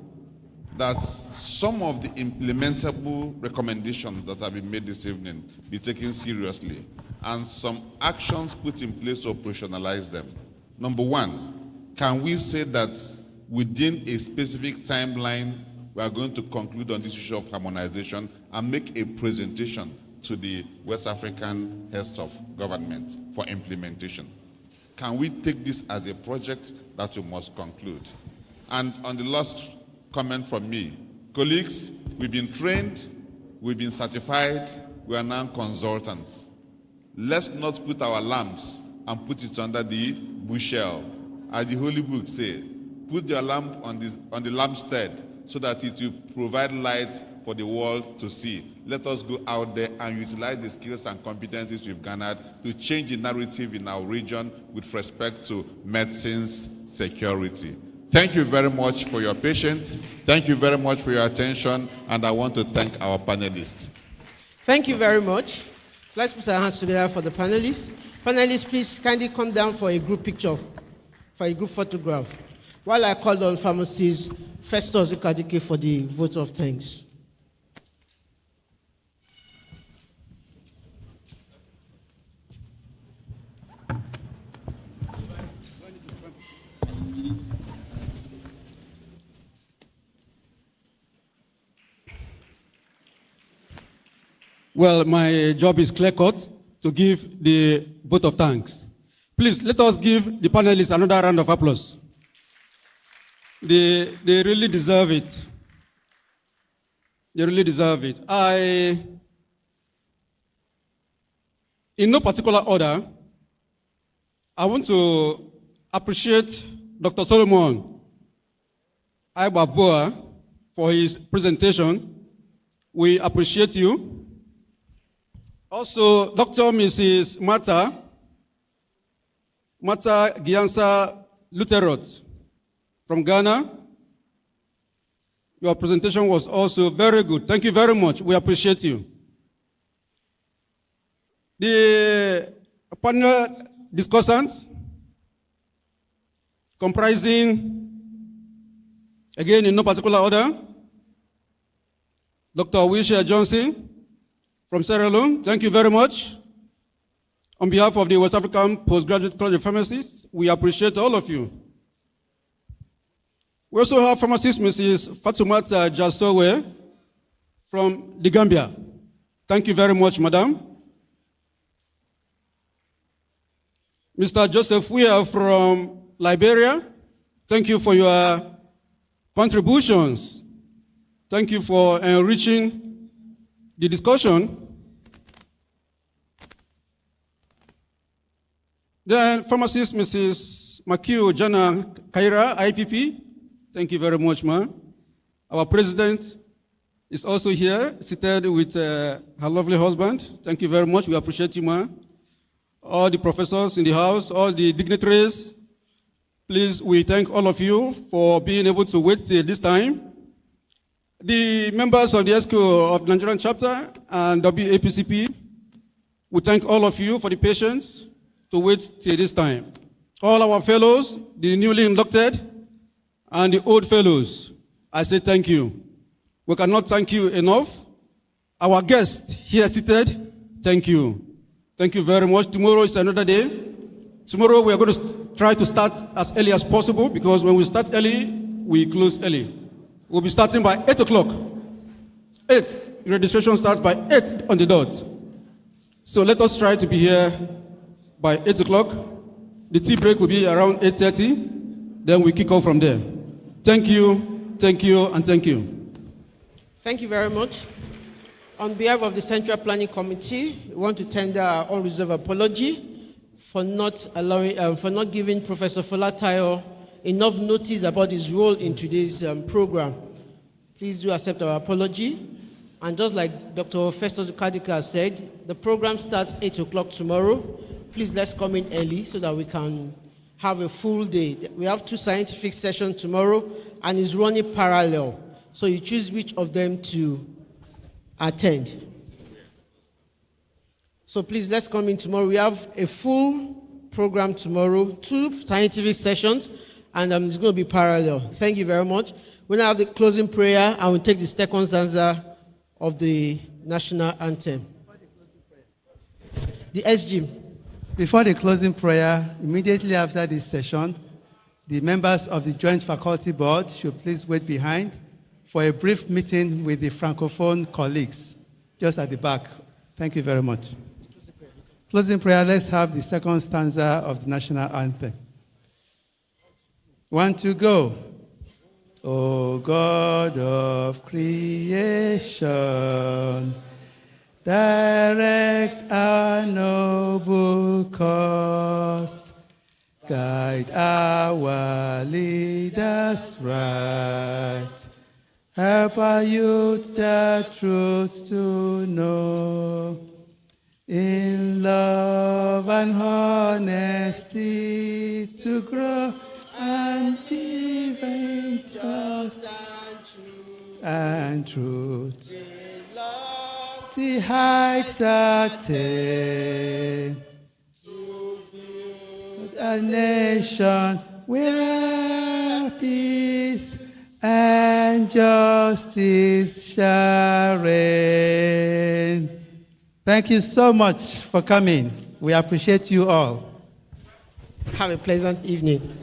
Speaker 4: that some of the implementable recommendations that have been made this evening be taken seriously and some actions put in place to operationalize them. Number one, can we say that within a specific timeline, we are going to conclude on this issue of harmonization and make a presentation to the West African heads of government for implementation? Can we take this as a project that we must conclude? And on the last comment from me, colleagues, we've been trained, we've been certified, we are now consultants. Let's not put our lamps and put it under the bushel. As the Holy Book says, put your lamp on the lampstand so that it will provide light for the world to see. Let us go out there and utilize the skills and competencies we've garnered to change the narrative in our region with respect to medicines security. Thank you very much for your patience. Thank you very much for your attention. And I want to thank our panelists.
Speaker 2: Thank you very much. Let's put our hands together for the panelists. Panelists, please kindly come down for a group picture, for a group photograph, while I called on Pharmacies, Festus 𝐕𝐞𝐧𝐮𝐞 for the vote of thanks.
Speaker 12: Well, my job is clear-cut to give the vote of thanks. Please, let us give the panelists another round of applause. They really deserve it. They really deserve it. In no particular order, I want to appreciate Dr. Solomon Aibaboa for his presentation. We appreciate you. Also, Dr. Mrs. Martha 𝐕𝐞𝐧𝐮𝐞 from Ghana. Your presentation was also very good. Thank you very much. We appreciate you. The panel discussants, comprising, again in no particular order, Dr. 𝐓𝐢𝐦𝐞 from Sierra Leone, thank you very much. On behalf of the West African Postgraduate College of Pharmacists, we appreciate all of you. We also have Pharmacist Mrs. Fatoumata Jassowe from the Gambia. Thank you very much, Madam. Mr. Joseph Weah from Liberia, thank you for your contributions. Thank you for enriching the discussion. Then Pharmacist Mrs. 𝐕𝐞𝐧𝐮𝐞, IPP. Thank you very much, ma. Our president is also here, seated with her lovely husband. Thank you very much. We appreciate you, ma. All the professors in the house, all the dignitaries, please, we thank all of you for being able to wait till this time. The members of the ESCO of the Nigerian chapter and WAPCP, we thank all of you for the patience to wait till this time. All our fellows, the newly inducted, and the old fellows, I say thank you. We cannot thank you enough. Our guests here seated, thank you. Thank you very much. Tomorrow is another day. Tomorrow we are going to try to start as early as possible, because when we start early, we close early. We'll be starting by 8 o'clock. 8. Registration starts by 8 on the dot. So let us try to be here by 8 o'clock. The tea break will be around 8:30. Then we kick off from there. Thank you, and thank you.
Speaker 2: Thank you very much. On behalf of the Central Planning Committee, we want to tender our unreserved apology for not giving Professor Folatayo enough notice about his role in today's program. Please do accept our apology. And just like Dr. Festus Ukadika said, the program starts 8 o'clock tomorrow. Please let's come in early so that we can have a full day. We have 2 scientific sessions tomorrow, and it's running parallel. So you choose which of them to attend. So please let's come in tomorrow. We have a full program tomorrow, 2 scientific sessions, and it's going to be parallel. Thank you very much. We'll now have the closing prayer, and we'll take the second stanza of the national anthem. The SG.
Speaker 13: Before the closing prayer, immediately after this session, the members of the Joint Faculty Board should please wait behind for a brief meeting with the Francophone colleagues, just at the back. Thank you very much. Closing prayer, let's have the second stanza of the national anthem. 1, 2, go. O God of creation, direct our noble cause, guide our leaders right, help our youth the truth to know, in love and honesty to grow, and give in just and truth. The heights attain, a nation where peace and justice shall reign. Thank you so much for coming. We appreciate you all.
Speaker 2: Have a pleasant evening.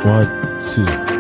Speaker 14: One, two.